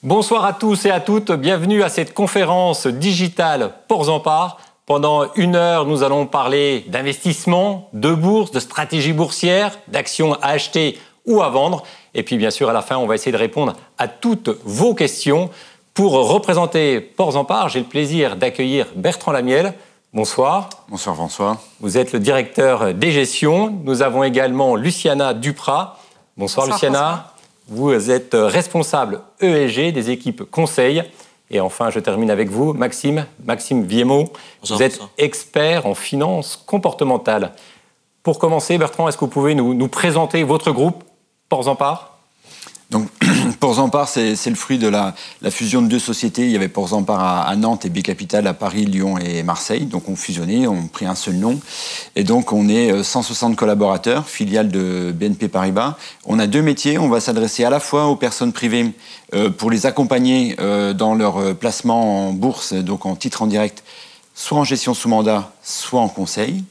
Bonsoir à tous et à toutes, bienvenue à cette conférence digitale Ports en Part. Pendant 1 heure, nous allons parler d'investissement, de bourse, de stratégie boursière, d'actions à acheter ou à vendre. Et puis bien sûr, à la fin, on va essayer de répondre à toutes vos questions. Pour représenter Ports en Part, j'ai le plaisir d'accueillir Bertrand Lamiel. Bonsoir. Bonsoir François. Vous êtes le directeur des gestions. Nous avons également Luciana Duprat. Bonsoir Luciana. François. Vous êtes responsable ESG des équipes conseil. Et enfin, je termine avec vous, Maxime Viemo. Vous êtes expert en finance comportementale. Pour commencer, Bertrand, est-ce que vous pouvez nous présenter votre groupe, Ports en Part ? Donc, Ports en Part, c'est le fruit de la fusion de 2 sociétés. Il y avait Ports en Part à Nantes et B Capital à Paris, Lyon et Marseille. Donc, on fusionnait, on a pris un seul nom. Et donc, on est 160 collaborateurs, filiale de BNP Paribas. On a 2 métiers. On va s'adresser à la fois aux personnes privées pour les accompagner dans leur placement en bourse, donc en titre en direct, soit en gestion sous mandat, soit en conseil.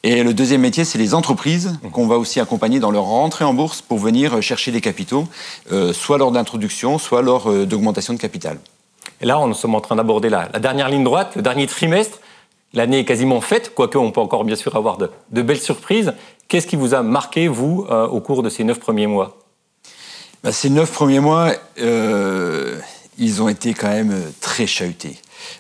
Et le deuxième métier, c'est les entreprises qu'on va aussi accompagner dans leur rentrée en bourse pour venir chercher des capitaux, soit lors d'introduction, soit lors d'augmentation de capital. Et là, nous sommes en train d'aborder la dernière ligne droite, le dernier trimestre. L'année est quasiment faite, quoique on peut encore bien sûr avoir de belles surprises. Qu'est-ce qui vous a marqué, vous, au cours de ces 9 premiers mois ? Ces 9 premiers mois, ils ont été quand même très chahutés.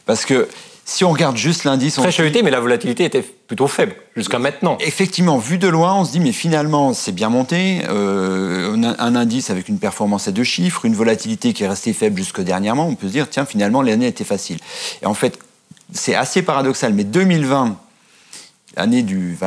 Parce que si on regarde juste l'indice... Très chahuté, mais la volatilité était plutôt faible jusqu'à maintenant. Effectivement, vu de loin, on se dit, mais finalement, c'est bien monté. On a un indice avec une performance à 2 chiffres, une volatilité qui est restée faible jusque dernièrement. On peut se dire, tiens, finalement, l'année était facile. Et en fait, c'est assez paradoxal, mais 2020, l'année du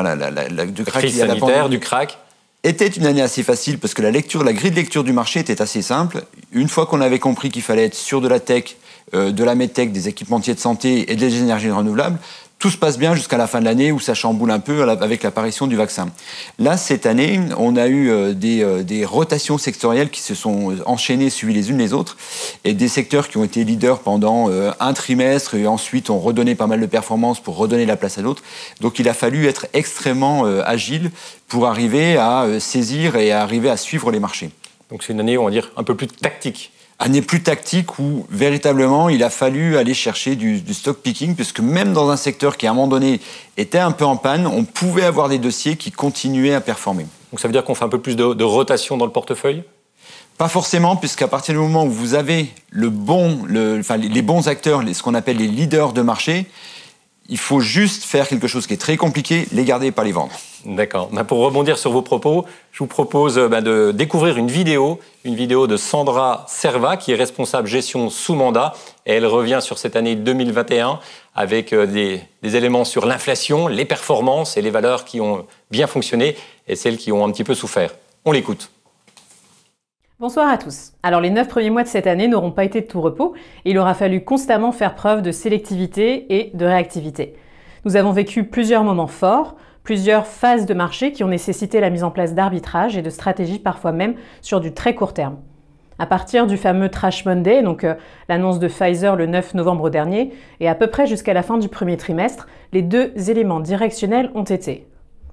crack crise sanitaire, du crack, était une année assez facile parce que la grille de lecture du marché était assez simple. Une fois qu'on avait compris qu'il fallait être sur de la tech, de la medtech, des équipementiers de santé et des énergies renouvelables, tout se passe bien jusqu'à la fin de l'année où ça chamboule un peu avec l'apparition du vaccin. Là, cette année, on a eu des rotations sectorielles qui se sont enchaînées, suivies les unes les autres, et des secteurs qui ont été leaders pendant un trimestre et ensuite ont redonné pas mal de performances pour redonner la place à d'autres. Donc il a fallu être extrêmement agile pour arriver à saisir et arriver à suivre les marchés. Donc c'est une année, on va dire, un peu plus tactique. Année plus tactique où, véritablement, il a fallu aller chercher du stock picking, puisque même dans un secteur qui, à un moment donné, était un peu en panne, on pouvait avoir des dossiers qui continuaient à performer. Donc ça veut dire qu'on fait un peu plus de rotation dans le portefeuille ? Pas forcément, puisqu'à partir du moment où vous avez les bons acteurs, ce qu'on appelle les leaders de marché, il faut juste faire quelque chose qui est très compliqué, les garder et pas les vendre. D'accord. Pour rebondir sur vos propos, je vous propose de découvrir une vidéo de Sandra Serva, qui est responsable gestion sous mandat. Et elle revient sur cette année 2021 avec des éléments sur l'inflation, les performances et les valeurs qui ont bien fonctionné et celles qui ont un petit peu souffert. On l'écoute. Bonsoir à tous. Alors les 9 premiers mois de cette année n'auront pas été de tout repos et il aura fallu constamment faire preuve de sélectivité et de réactivité. Nous avons vécu plusieurs moments forts, plusieurs phases de marché qui ont nécessité la mise en place d'arbitrages et de stratégies parfois même sur du très court terme. À partir du fameux Trash Monday, donc l'annonce de Pfizer le 9 novembre dernier, et à peu près jusqu'à la fin du premier trimestre, les 2 éléments directionnels ont été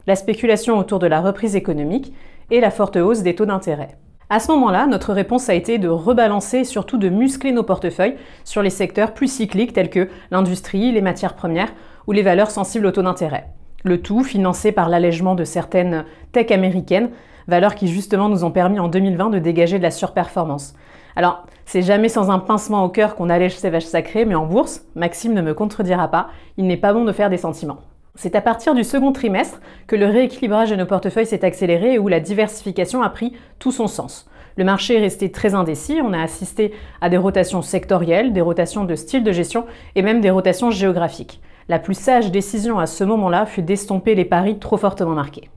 la spéculation autour de la reprise économique et la forte hausse des taux d'intérêt. À ce moment-là, notre réponse a été de rebalancer et surtout de muscler nos portefeuilles sur les secteurs plus cycliques tels que l'industrie, les matières premières ou les valeurs sensibles au taux d'intérêt. Le tout financé par l'allègement de certaines tech américaines, valeurs qui justement nous ont permis en 2020 de dégager de la surperformance. Alors, c'est jamais sans un pincement au cœur qu'on allège ces vaches sacrées, mais en bourse, Maxime ne me contredira pas, il n'est pas bon de faire des sentiments. C'est à partir du second trimestre que le rééquilibrage de nos portefeuilles s'est accéléré et où la diversification a pris tout son sens. Le marché est resté très indécis, on a assisté à des rotations sectorielles, des rotations de style de gestion et même des rotations géographiques. La plus sage décision à ce moment-là fut d'estomper les paris trop fortement marqués.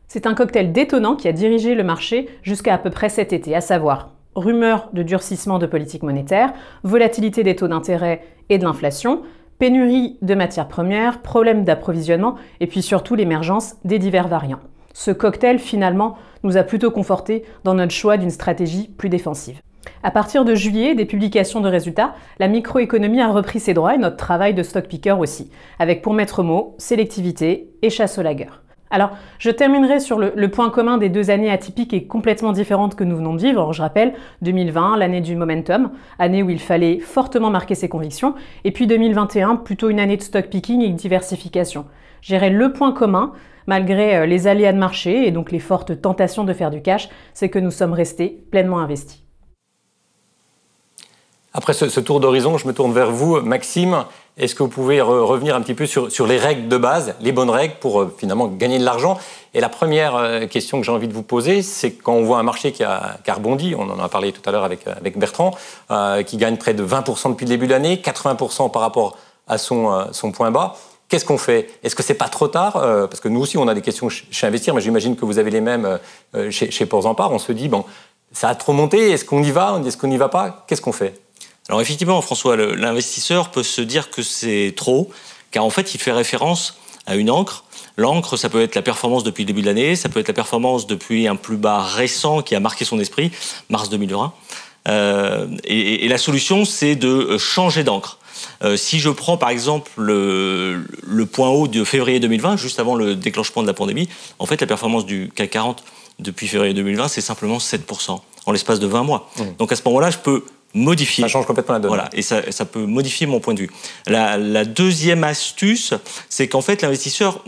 C'est un cocktail détonnant qui a dirigé le marché jusqu'à peu près cet été, à savoir rumeurs de durcissement de politique monétaire, volatilité des taux d'intérêt et de l'inflation, pénurie de matières premières, problèmes d'approvisionnement et puis surtout l'émergence des divers variants. Ce cocktail, finalement, nous a plutôt conforté dans notre choix d'une stratégie plus défensive. À partir de juillet, des publications de résultats, la microéconomie a repris ses droits et notre travail de stock picker aussi, avec pour maître mot sélectivité et chasse aux laggeurs. Alors, je terminerai sur le point commun des 2 années atypiques et complètement différentes que nous venons de vivre. Je rappelle, 2020, l'année du momentum, année où il fallait fortement marquer ses convictions, et puis 2021, plutôt une année de stock picking et de diversification. Je dirais le point commun, malgré les aléas de marché et donc les fortes tentations de faire du cash, c'est que nous sommes restés pleinement investis. Après ce tour d'horizon, je me tourne vers vous, Maxime. Est-ce que vous pouvez revenir un petit peu sur les règles de base, les bonnes règles pour finalement gagner de l'argent? Et la première question que j'ai envie de vous poser, c'est quand on voit un marché qui a rebondi, on en a parlé tout à l'heure avec Bertrand, qui gagne près de 20% depuis le début de l'année, 80% par rapport à son point bas. Qu'est-ce qu'on fait? Est-ce que c'est pas trop tard? Parce que nous aussi, on a des questions chez Investir, mais j'imagine que vous avez les mêmes chez Portzamparc. On se dit, bon, ça a trop monté, est-ce qu'on y va? Est-ce qu'on n'y va pas? Qu'est-ce qu'on fait? Alors effectivement, François, l'investisseur peut se dire que c'est trop, car en fait, il fait référence à une encre. L'encre, ça peut être la performance depuis le début de l'année, ça peut être la performance depuis un plus bas récent qui a marqué son esprit, mars 2020. Et la solution, c'est de changer d'encre. Si je prends par exemple le point haut de février 2020, juste avant le déclenchement de la pandémie, en fait, la performance du CAC 40 depuis février 2020, c'est simplement 7% en l'espace de 20 mois. Donc à ce moment-là, je peux modifier. Ça change complètement la donne. Voilà, et ça peut modifier mon point de vue. La deuxième astuce, c'est qu'en fait, l'investisseur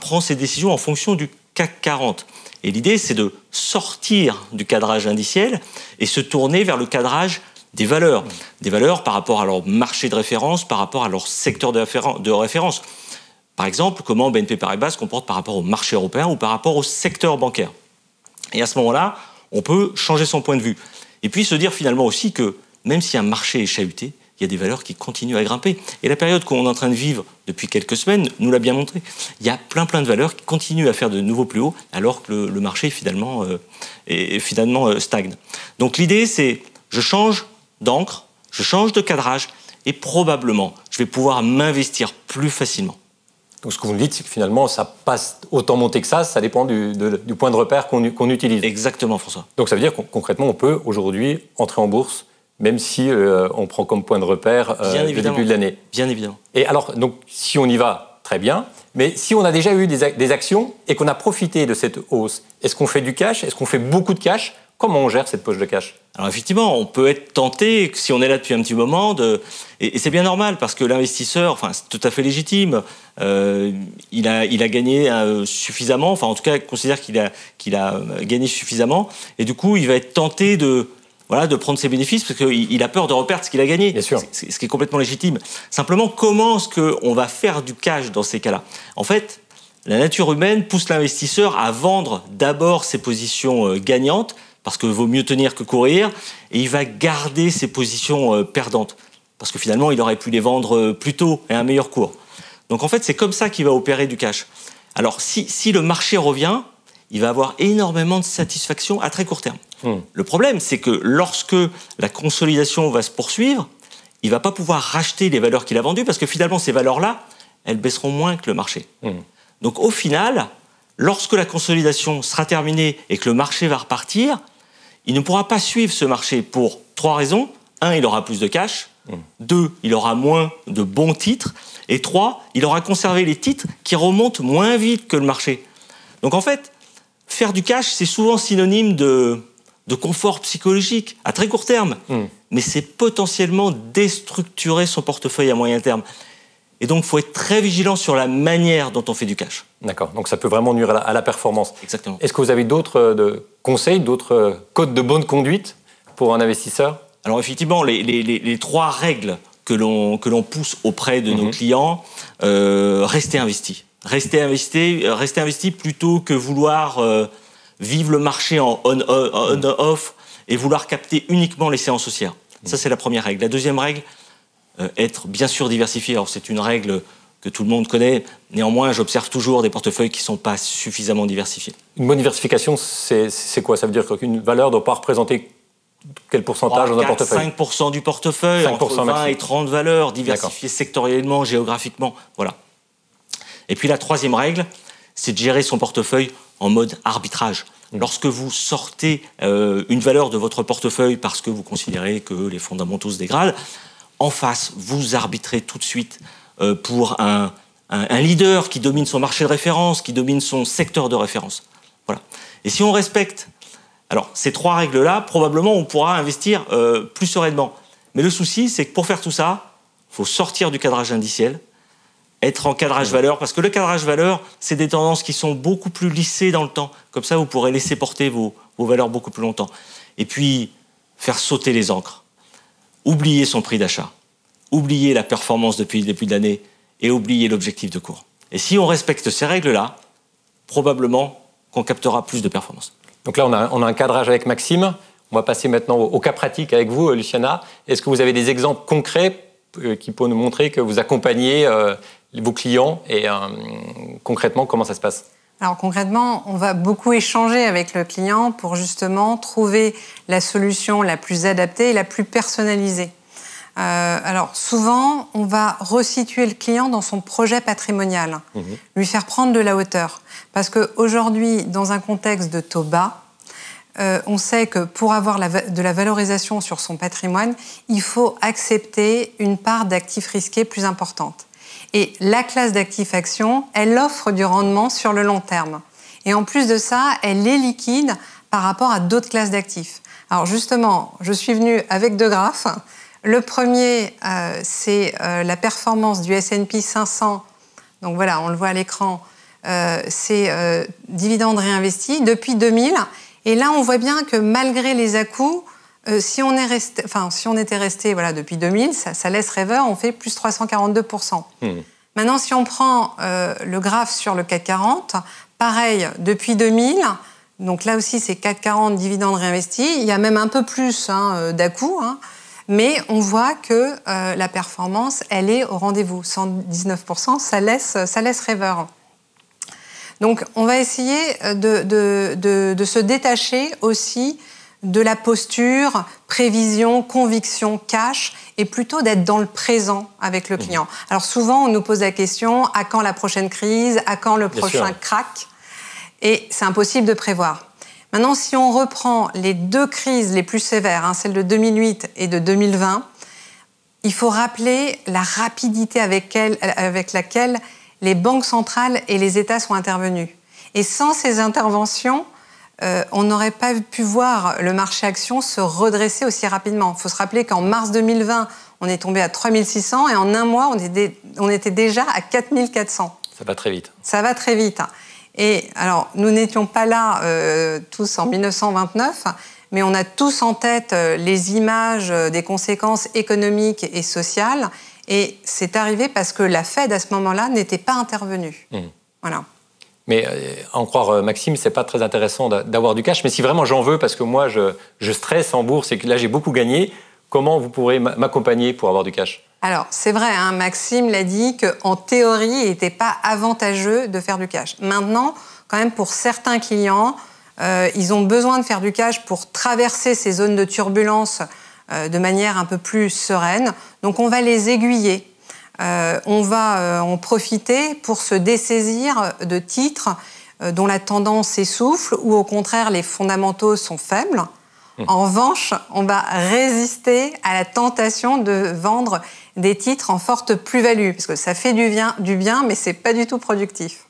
prend ses décisions en fonction du CAC 40. Et l'idée, c'est de sortir du cadrage indiciel et se tourner vers le cadrage des valeurs. Des valeurs par rapport à leur marché de référence, par rapport à leur secteur de référence. Par exemple, comment BNP Paribas se comporte par rapport au marché européen ou par rapport au secteur bancaire. Et à ce moment-là, on peut changer son point de vue. Et puis se dire finalement aussi que même si un marché est chahuté, il y a des valeurs qui continuent à grimper. Et la période qu'on est en train de vivre depuis quelques semaines nous l'a bien montré. Il y a plein de valeurs qui continuent à faire de nouveaux plus hauts alors que le marché finalement stagne. Donc l'idée, c'est je change d'encre, je change de cadrage et probablement je vais pouvoir m'investir plus facilement. Donc ce que vous me dites, c'est que finalement, ça passe autant monter que ça dépend du point de repère qu'on utilise. Exactement, François. Donc ça veut dire que concrètement, on peut aujourd'hui entrer en bourse, même si on prend comme point de repère le début de l'année. Bien évidemment. Et alors, donc, si on y va, très bien. Mais si on a déjà eu des actions et qu'on a profité de cette hausse, est-ce qu'on fait du cash? Est-ce qu'on fait beaucoup de cash? Comment on gère cette poche de cash? Alors effectivement, on peut être tenté, si on est là depuis un petit moment, et c'est bien normal parce que l'investisseur, c'est tout à fait légitime, il a gagné suffisamment, en tout cas, il considère qu'il a gagné suffisamment, et du coup, il va être tenté de prendre ses bénéfices parce qu'il a peur de reperdre ce qu'il a gagné. Bien sûr. Ce qui est complètement légitime. Simplement, comment est-ce qu'on va faire du cash dans ces cas-là? En fait, la nature humaine pousse l'investisseur à vendre d'abord ses positions gagnantes, parce qu'il vaut mieux tenir que courir, et il va garder ses positions perdantes, parce que finalement, il aurait pu les vendre plus tôt et à un meilleur cours. Donc en fait, c'est comme ça qu'il va opérer du cash. Alors si le marché revient, il va avoir énormément de satisfaction à très court terme. Le problème, c'est que lorsque la consolidation va se poursuivre, il ne va pas pouvoir racheter les valeurs qu'il a vendues, parce que finalement, ces valeurs-là, elles baisseront moins que le marché. Donc au final, lorsque la consolidation sera terminée et que le marché va repartir, il ne pourra pas suivre ce marché pour 3 raisons. 1, il aura plus de cash. 2, il aura moins de bons titres. Et 3, il aura conservé les titres qui remontent moins vite que le marché. Donc en fait, faire du cash, c'est souvent synonyme de confort psychologique à très court terme. Mais c'est potentiellement déstructurer son portefeuille à moyen terme. Et donc, il faut être très vigilant sur la manière dont on fait du cash. D'accord, donc ça peut vraiment nuire à la performance. Exactement. Est-ce que vous avez d'autres conseils, d'autres codes de bonne conduite pour un investisseur? Alors effectivement, les 3 règles que l'on pousse auprès de nos clients, rester investi. Rester investi plutôt que vouloir vivre le marché en on-off et vouloir capter uniquement les séances haussières. Ça, c'est la première règle. La deuxième règle, être bien sûr diversifié. Alors c'est une règle que tout le monde connaît. Néanmoins, j'observe toujours des portefeuilles qui ne sont pas suffisamment diversifiés. Une bonne diversification, c'est quoi? Ça veut dire qu'une valeur ne doit pas représenter quel pourcentage dans un portefeuille? 5% du portefeuille, 5% entre 20 et 30 valeurs, diversifiées sectoriellement, géographiquement. Voilà. Et puis la troisième règle, c'est de gérer son portefeuille en mode arbitrage. Lorsque vous sortez une valeur de votre portefeuille parce que vous considérez que les fondamentaux se dégradent, en face, vous arbitrez tout de suite pour un un leader qui domine son marché de référence, qui domine son secteur de référence. Voilà. Et si on respecte alors ces 3 règles-là, probablement on pourra investir plus sereinement. Mais le souci, c'est que pour faire tout ça, il faut sortir du cadrage indiciel, être en cadrage valeur, parce que le cadrage valeur, c'est des tendances qui sont beaucoup plus lissées dans le temps. Comme ça, vous pourrez laisser porter vos valeurs beaucoup plus longtemps. Et puis, faire sauter les ancres. Oublier son prix d'achat. Oublier la performance depuis le début de l'année et oublier l'objectif de cours. Et si on respecte ces règles-là, probablement qu'on captera plus de performance. Donc là, on a un cadrage avec Maxime. On va passer maintenant au cas pratique avec vous, Luciana. Est-ce que vous avez des exemples concrets qui peuvent nous montrer que vous accompagnez vos clients et concrètement, comment ça se passe ? Alors concrètement, on va beaucoup échanger avec le client pour justement trouver la solution la plus adaptée et la plus personnalisée. Alors souvent, on va resituer le client dans son projet patrimonial, lui faire prendre de la hauteur. Parce qu'aujourd'hui, dans un contexte de taux bas, on sait que pour avoir de la valorisation sur son patrimoine, il faut accepter une part d'actifs risqués plus importante. Et la classe d'actifs actions, elle offre du rendement sur le long terme. Et en plus de ça, elle est liquide par rapport à d'autres classes d'actifs. Alors justement, je suis venue avec 2 graphes. Le premier, c'est la performance du S&P 500. Donc voilà, on le voit à l'écran. C'est dividendes réinvestis depuis 2000. Et là, on voit bien que malgré les à-coups, si on était resté voilà, depuis 2000, ça laisse rêveur, on fait plus 342%. Maintenant, si on prend le graphe sur le CAC 40, pareil, depuis 2000, donc là aussi c'est CAC 40 dividendes réinvestis, il y a même un peu plus d'à-coups, mais on voit que la performance, elle est au rendez-vous. 119%, ça laisse rêveur. Donc, on va essayer de se détacher aussi de la posture, prévision, conviction, cash, et plutôt d'être dans le présent avec le client. Alors souvent, on nous pose la question, à quand la prochaine crise, à quand le prochain crack ? Et c'est impossible de prévoir. Maintenant, si on reprend les 2 crises les plus sévères, celle de 2008 et de 2020, il faut rappeler la rapidité avec laquelle les banques centrales et les États sont intervenus. Et sans ces interventions, on n'aurait pas pu voir le marché actions se redresser aussi rapidement. Il faut se rappeler qu'en mars 2020, on est tombé à 3600 et en un mois, on était déjà à 4400. Ça va très vite. Ça va très vite. Et alors, nous n'étions pas là tous en 1929, mais on a tous en tête les images des conséquences économiques et sociales. Et c'est arrivé parce que la Fed, à ce moment-là, n'était pas intervenue. Voilà. Mais à en croire Maxime, c'est pas très intéressant d'avoir du cash. Mais si vraiment j'en veux, parce que moi, je stresse en bourse et que là, j'ai beaucoup gagné, comment vous pourrez m'accompagner pour avoir du cash ? Alors, c'est vrai, Maxime l'a dit qu'en théorie, il n'était pas avantageux de faire du cash. Maintenant, quand même, pour certains clients, ils ont besoin de faire du cash pour traverser ces zones de turbulence de manière un peu plus sereine. Donc, on va les aiguiller. On va en profiter pour se dessaisir de titres dont la tendance s'essouffle ou au contraire les fondamentaux sont faibles. En revanche, on va résister à la tentation de vendre des titres en forte plus-value parce que ça fait du bien mais c'est pas du tout productif.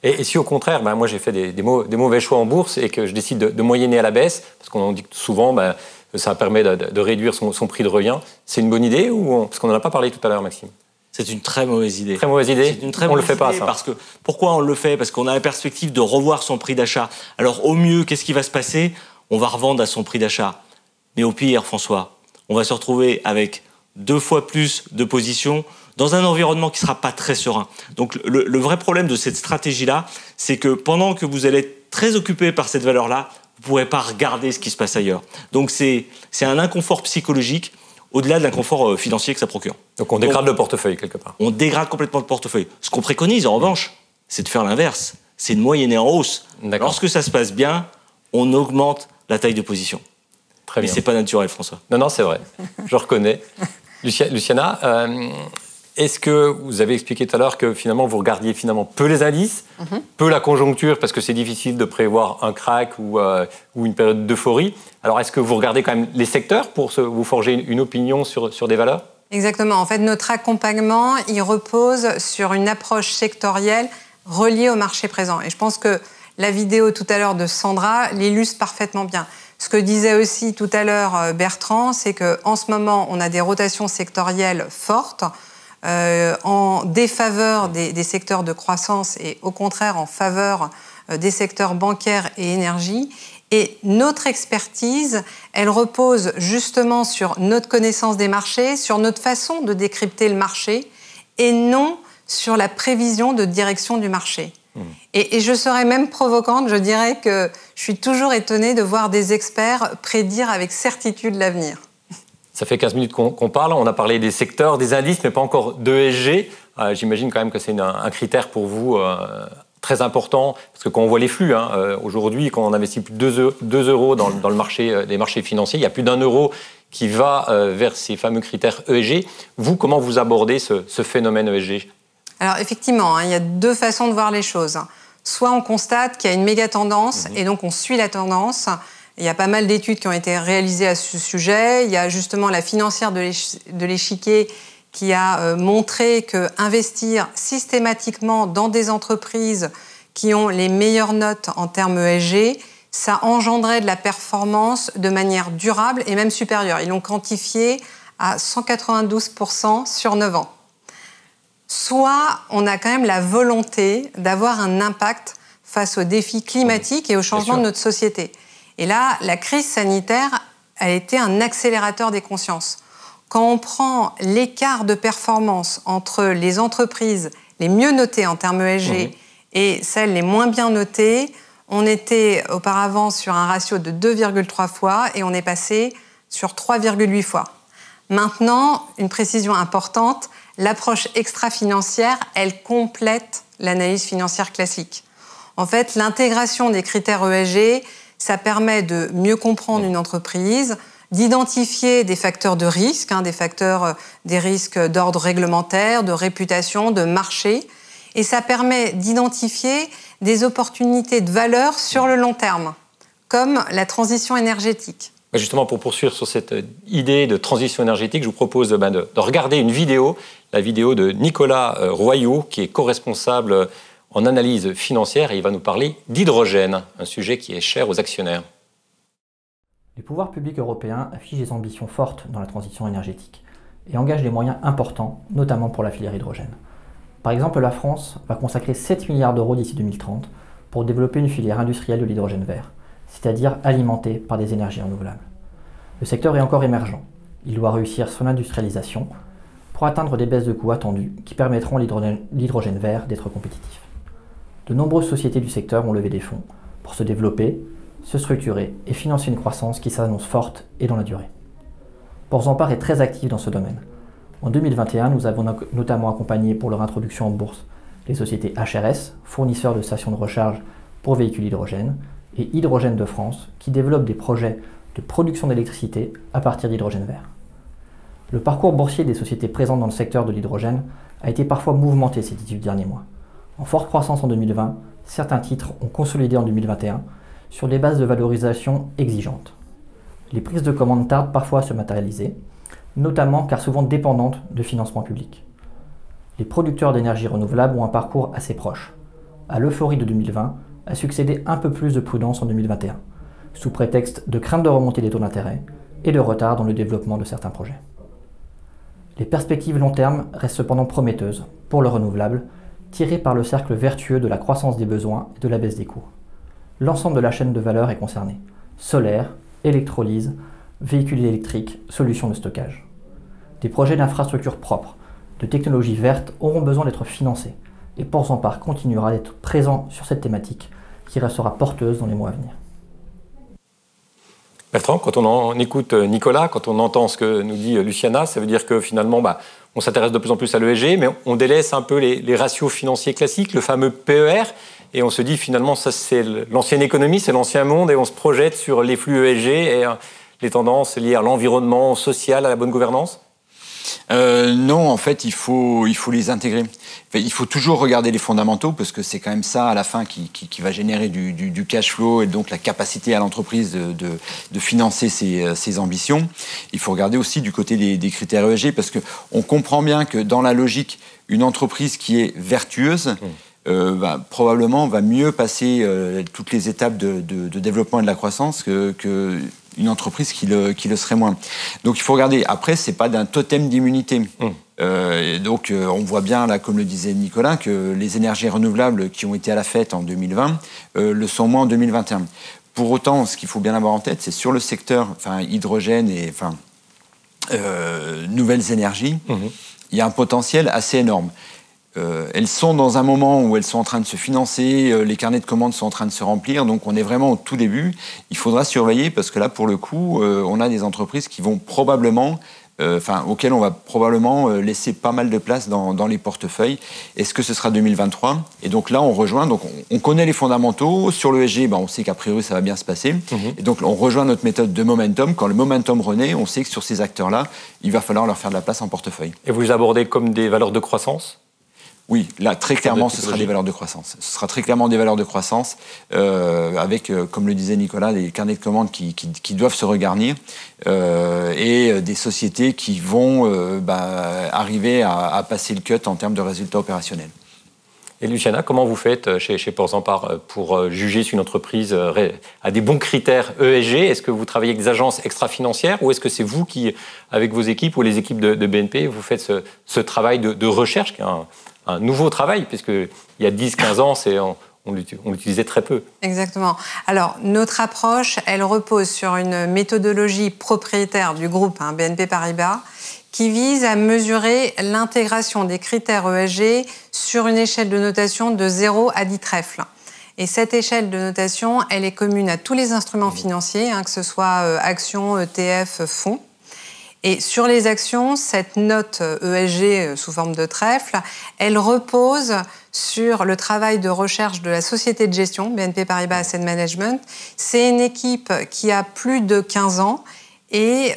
Et si au contraire, moi j'ai fait des mauvais choix en bourse et que je décide de moyenner à la baisse, parce qu'on dit souvent ça permet de réduire son prix de revient, c'est une bonne idée parce qu'on n'en a pas parlé tout à l'heure, Maxime. C'est une très mauvaise idée. Très mauvaise idée. On le fait pas, ça. Parce que pourquoi on le fait ? Parce qu'on a la perspective de revoir son prix d'achat. Alors au mieux, qu'est-ce qui va se passer ? On va revendre à son prix d'achat. Mais au pire, François, on va se retrouver avec 2 fois plus de positions dans un environnement qui ne sera pas très serein. Donc le vrai problème de cette stratégie-là, c'est que pendant que vous allez être très occupé par cette valeur-là, vous ne pourrez pas regarder ce qui se passe ailleurs. Donc c'est un inconfort psychologique au-delà de l'inconfort financier que ça procure. Donc on dégrade le portefeuille quelque part. On dégrade complètement le portefeuille. Ce qu'on préconise, en revanche, c'est de faire l'inverse. C'est de moyenner en hausse. Lorsque ça se passe bien, on augmente la taille de position. Très bien. Mais c'est pas naturel, François. Non, c'est vrai. Je reconnais. Luciana, est-ce que vous avez expliqué tout à l'heure que finalement vous regardiez peu les indices, peu la conjoncture parce que c'est difficile de prévoir un crack ou une période d'euphorie. Alors est-ce que vous regardez quand même les secteurs pour vous forger une opinion sur des valeurs ? Exactement. En fait, notre accompagnement, il repose sur une approche sectorielle reliée au marché présent. Et je pense que la vidéo tout à l'heure de Sandra l'illustre parfaitement bien. Ce que disait aussi tout à l'heure Bertrand, c'est qu'en ce moment, on a des rotations sectorielles fortes en défaveur des secteurs de croissance et au contraire en faveur des secteurs bancaires et énergie. Et notre expertise, elle repose justement sur notre connaissance des marchés, sur notre façon de décrypter le marché et non sur la prévision de direction du marché. Et je serais même provocante, je dirais que je suis toujours étonnée de voir des experts prédire avec certitude l'avenir. Ça fait 15 minutes qu'on parle, on a parlé des secteurs, des indices, mais pas encore d'ESG. J'imagine quand même que c'est un critère pour vous très important, parce que quand on voit les flux, aujourd'hui, quand on investit plus de 2 euros dans le marché, des marchés financiers, il y a plus d'1 euro qui va vers ces fameux critères ESG. Vous, comment vous abordez ce phénomène ESG ? Alors effectivement, il y a deux façons de voir les choses. Soit on constate qu'il y a une méga tendance et donc on suit la tendance. Il y a pas mal d'études qui ont été réalisées à ce sujet. Il y a justement la financière de l'échiquier qui a montré qu'investir systématiquement dans des entreprises qui ont les meilleures notes en termes ESG, ça engendrait de la performance de manière durable et même supérieure. Ils l'ont quantifié à 192% sur 9 ans. Soit on a quand même la volonté d'avoir un impact face aux défis climatiques et au changement de notre société. Et là, la crise sanitaire a été un accélérateur des consciences. Quand on prend l'écart de performance entre les entreprises les mieux notées en termes ESG et celles les moins bien notées, on était auparavant sur un ratio de 2,3 fois et on est passé sur 3,8 fois. Maintenant, une précision importante, l'approche extra-financière, elle complète l'analyse financière classique. En fait, l'intégration des critères ESG, ça permet de mieux comprendre une entreprise, d'identifier des facteurs de risque, des risques d'ordre réglementaire, de réputation, de marché, et ça permet d'identifier des opportunités de valeur sur le long terme, comme la transition énergétique. Justement, pour poursuivre sur cette idée de transition énergétique, je vous propose de regarder une vidéo, la vidéo de Nicolas Royot, qui est co-responsable en analyse financière, et il va nous parler d'hydrogène, un sujet qui est cher aux actionnaires. Les pouvoirs publics européens affichent des ambitions fortes dans la transition énergétique et engagent des moyens importants, notamment pour la filière hydrogène. Par exemple, la France va consacrer 7 milliards d'euros d'ici 2030 pour développer une filière industrielle de l'hydrogène vert, c'est-à-dire alimenté par des énergies renouvelables. Le secteur est encore émergent. Il doit réussir son industrialisation pour atteindre des baisses de coûts attendues qui permettront à l'hydrogène vert d'être compétitif. De nombreuses sociétés du secteur ont levé des fonds pour se développer, se structurer et financer une croissance qui s'annonce forte et dans la durée. Portzamparc est très actif dans ce domaine. En 2021, nous avons notamment accompagné pour leur introduction en bourse les sociétés HRS, fournisseurs de stations de recharge pour véhicules hydrogène, et Hydrogène de France, qui développent des projets de production d'électricité à partir d'hydrogène vert. Le parcours boursier des sociétés présentes dans le secteur de l'hydrogène a été parfois mouvementé ces 18 derniers mois. En forte croissance en 2020, certains titres ont consolidé en 2021 sur des bases de valorisation exigeantes. Les prises de commandes tardent parfois à se matérialiser, notamment car souvent dépendantes de financements publics. Les producteurs d'énergie renouvelable ont un parcours assez proche. À l'euphorie de 2020, a succédé un peu plus de prudence en 2021, sous prétexte de crainte de remontée des taux d'intérêt et de retard dans le développement de certains projets. Les perspectives long terme restent cependant prometteuses pour le renouvelable, tirées par le cercle vertueux de la croissance des besoins et de la baisse des coûts. L'ensemble de la chaîne de valeur est concerné: solaire, électrolyse, véhicules électriques, solutions de stockage. Des projets d'infrastructures propres, de technologies vertes auront besoin d'être financés, et Portzamparc continuera d'être présent sur cette thématique qui restera porteuse dans les mois à venir. Bertrand, quand on en écoute Nicolas, quand on entend ce que nous dit Luciana, ça veut dire que finalement, on s'intéresse de plus en plus à l'ESG, mais on délaisse un peu les ratios financiers classiques, le fameux PER, et on se dit finalement, ça c'est l'ancienne économie, c'est l'ancien monde, et on se projette sur les flux ESG et les tendances liées à l'environnement social, à la bonne gouvernance. Non, en fait, il faut les intégrer. Enfin, il faut toujours regarder les fondamentaux parce que c'est quand même ça, à la fin, qui va générer du cash flow et donc la capacité à l'entreprise de financer ses ambitions. Il faut regarder aussi du côté des critères ESG parce qu'on comprend bien que dans la logique, une entreprise qui est vertueuse probablement va mieux passer toutes les étapes de développement et de la croissance que une entreprise qui le serait moins. Donc il faut regarder. Après, c'est pas d'un totem d'immunité. Donc on voit bien, là, comme le disait Nicolas, que les énergies renouvelables qui ont été à la fête en 2020 le sont moins en 2021. Pour autant, ce qu'il faut bien avoir en tête, c'est sur le secteur hydrogène et nouvelles énergies, il y a un potentiel assez énorme. Elles sont dans un moment où elles sont en train de se financer, les carnets de commandes sont en train de se remplir, donc on est vraiment au tout début. Il faudra surveiller parce que là, pour le coup, on a des entreprises qui vont probablement, auxquelles on va probablement laisser pas mal de place dans les portefeuilles. Est-ce que ce sera 2023 ? Et donc là, on rejoint, donc on connaît les fondamentaux. Sur l'ESG, on sait qu'a priori, ça va bien se passer. Et donc on rejoint notre méthode de momentum. Quand le momentum renaît, on sait que sur ces acteurs-là, il va falloir leur faire de la place en portefeuille. Et vous les abordez comme des valeurs de croissance ? Oui, là, très clairement, ce sera des valeurs de croissance. Ce sera très clairement des valeurs de croissance avec, comme le disait Nicolas, des carnets de commandes qui doivent se regarnir et des sociétés qui vont arriver à passer le cut en termes de résultats opérationnels. Et Luciana, comment vous faites chez Portzamparc pour juger si une entreprise a des bons critères ESG ? Est-ce que vous travaillez avec des agences extra-financières ou est-ce que c'est vous qui, avec vos équipes ou les équipes de BNP, vous faites ce travail de recherche qui est un nouveau travail, puisqu'il y a 10-15 ans, on l'utilisait très peu. Exactement. Alors, notre approche, elle repose sur une méthodologie propriétaire du groupe BNP Paribas, qui vise à mesurer l'intégration des critères ESG sur une échelle de notation de 0 à 10 trèfles. Et cette échelle de notation, elle est commune à tous les instruments financiers, que ce soit actions, ETF, fonds. Et sur les actions, cette note ESG sous forme de trèfle, elle repose sur le travail de recherche de la société de gestion, BNP Paribas Asset Management. C'est une équipe qui a plus de 15 ans et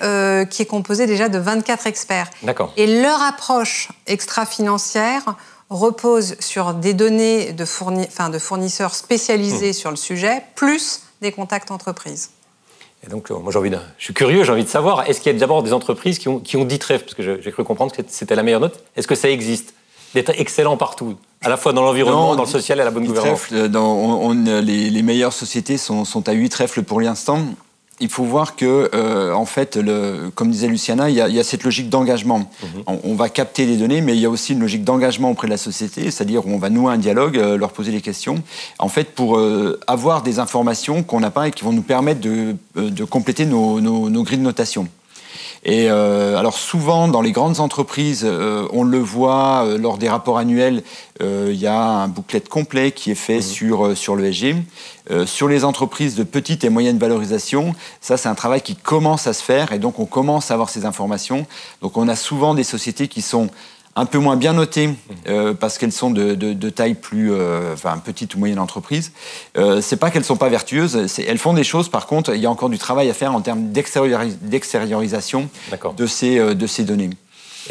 qui est composée déjà de 24 experts. D'accord. Et leur approche extra-financière repose sur des données de fournisseurs spécialisés sur le sujet, plus des contacts entreprises. Et donc, moi, je suis curieux, j'ai envie de savoir, est-ce qu'il y a d'abord des entreprises qui ont 10 trèfles ? Parce que j'ai cru comprendre que c'était la meilleure note. Est-ce que ça existe ? D'être excellent partout, à la fois dans l'environnement, dans le social et la bonne gouvernance. Les meilleures sociétés sont à 8 trèfles pour l'instant. Il faut voir que, en fait, comme disait Luciana, il y a cette logique d'engagement. On va capter des données, mais il y a aussi une logique d'engagement auprès de la société, c'est-à-dire on va nouer un dialogue, leur poser des questions, en fait, pour avoir des informations qu'on n'a pas et qui vont nous permettre de compléter nos grilles de notation. Et alors souvent, dans les grandes entreprises, on le voit lors des rapports annuels, il y a un booklet complet qui est fait sur l'ESG. Sur les entreprises de petite et moyenne valorisation, ça c'est un travail qui commence à se faire et donc on commence à avoir ces informations. Donc on a souvent des sociétés qui sont un peu moins bien notées parce qu'elles sont de taille plus petite ou moyenne entreprise. C'est pas qu'elles sont pas vertueuses, elles font des choses. Par contre, il y a encore du travail à faire en termes d'extériorisation de ces données.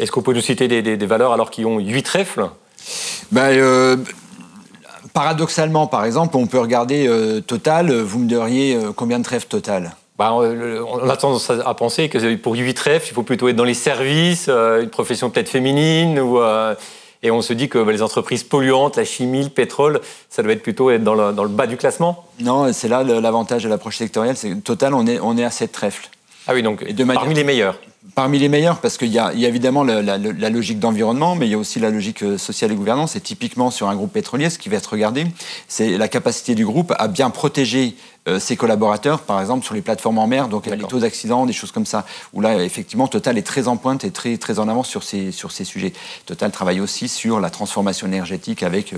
Est-ce qu'on peut nous citer des valeurs alors qui ont 8 trèfles ? Paradoxalement, par exemple, on peut regarder Total. Vous me diriez combien de trèfles Total ? On a tendance à penser que pour 8 trèfles, il faut plutôt être dans les services, une profession peut-être féminine, et on se dit que les entreprises polluantes, la chimie, le pétrole, ça doit être plutôt être dans le bas du classement. Non, c'est là l'avantage de l'approche sectorielle, c'est que Total, on est à 7 trèfles. Ah oui, donc parmi les meilleurs. Parmi les meilleurs, parce qu'il y a évidemment la logique d'environnement, mais il y a aussi la logique sociale et gouvernance. Et typiquement, sur un groupe pétrolier, ce qui va être regardé, c'est la capacité du groupe à bien protéger ses collaborateurs, par exemple sur les plateformes en mer, donc les taux d'accident, des choses comme ça, où là, effectivement, Total est très en pointe et très, très en avance sur ces sujets. Total travaille aussi sur la transformation énergétique avec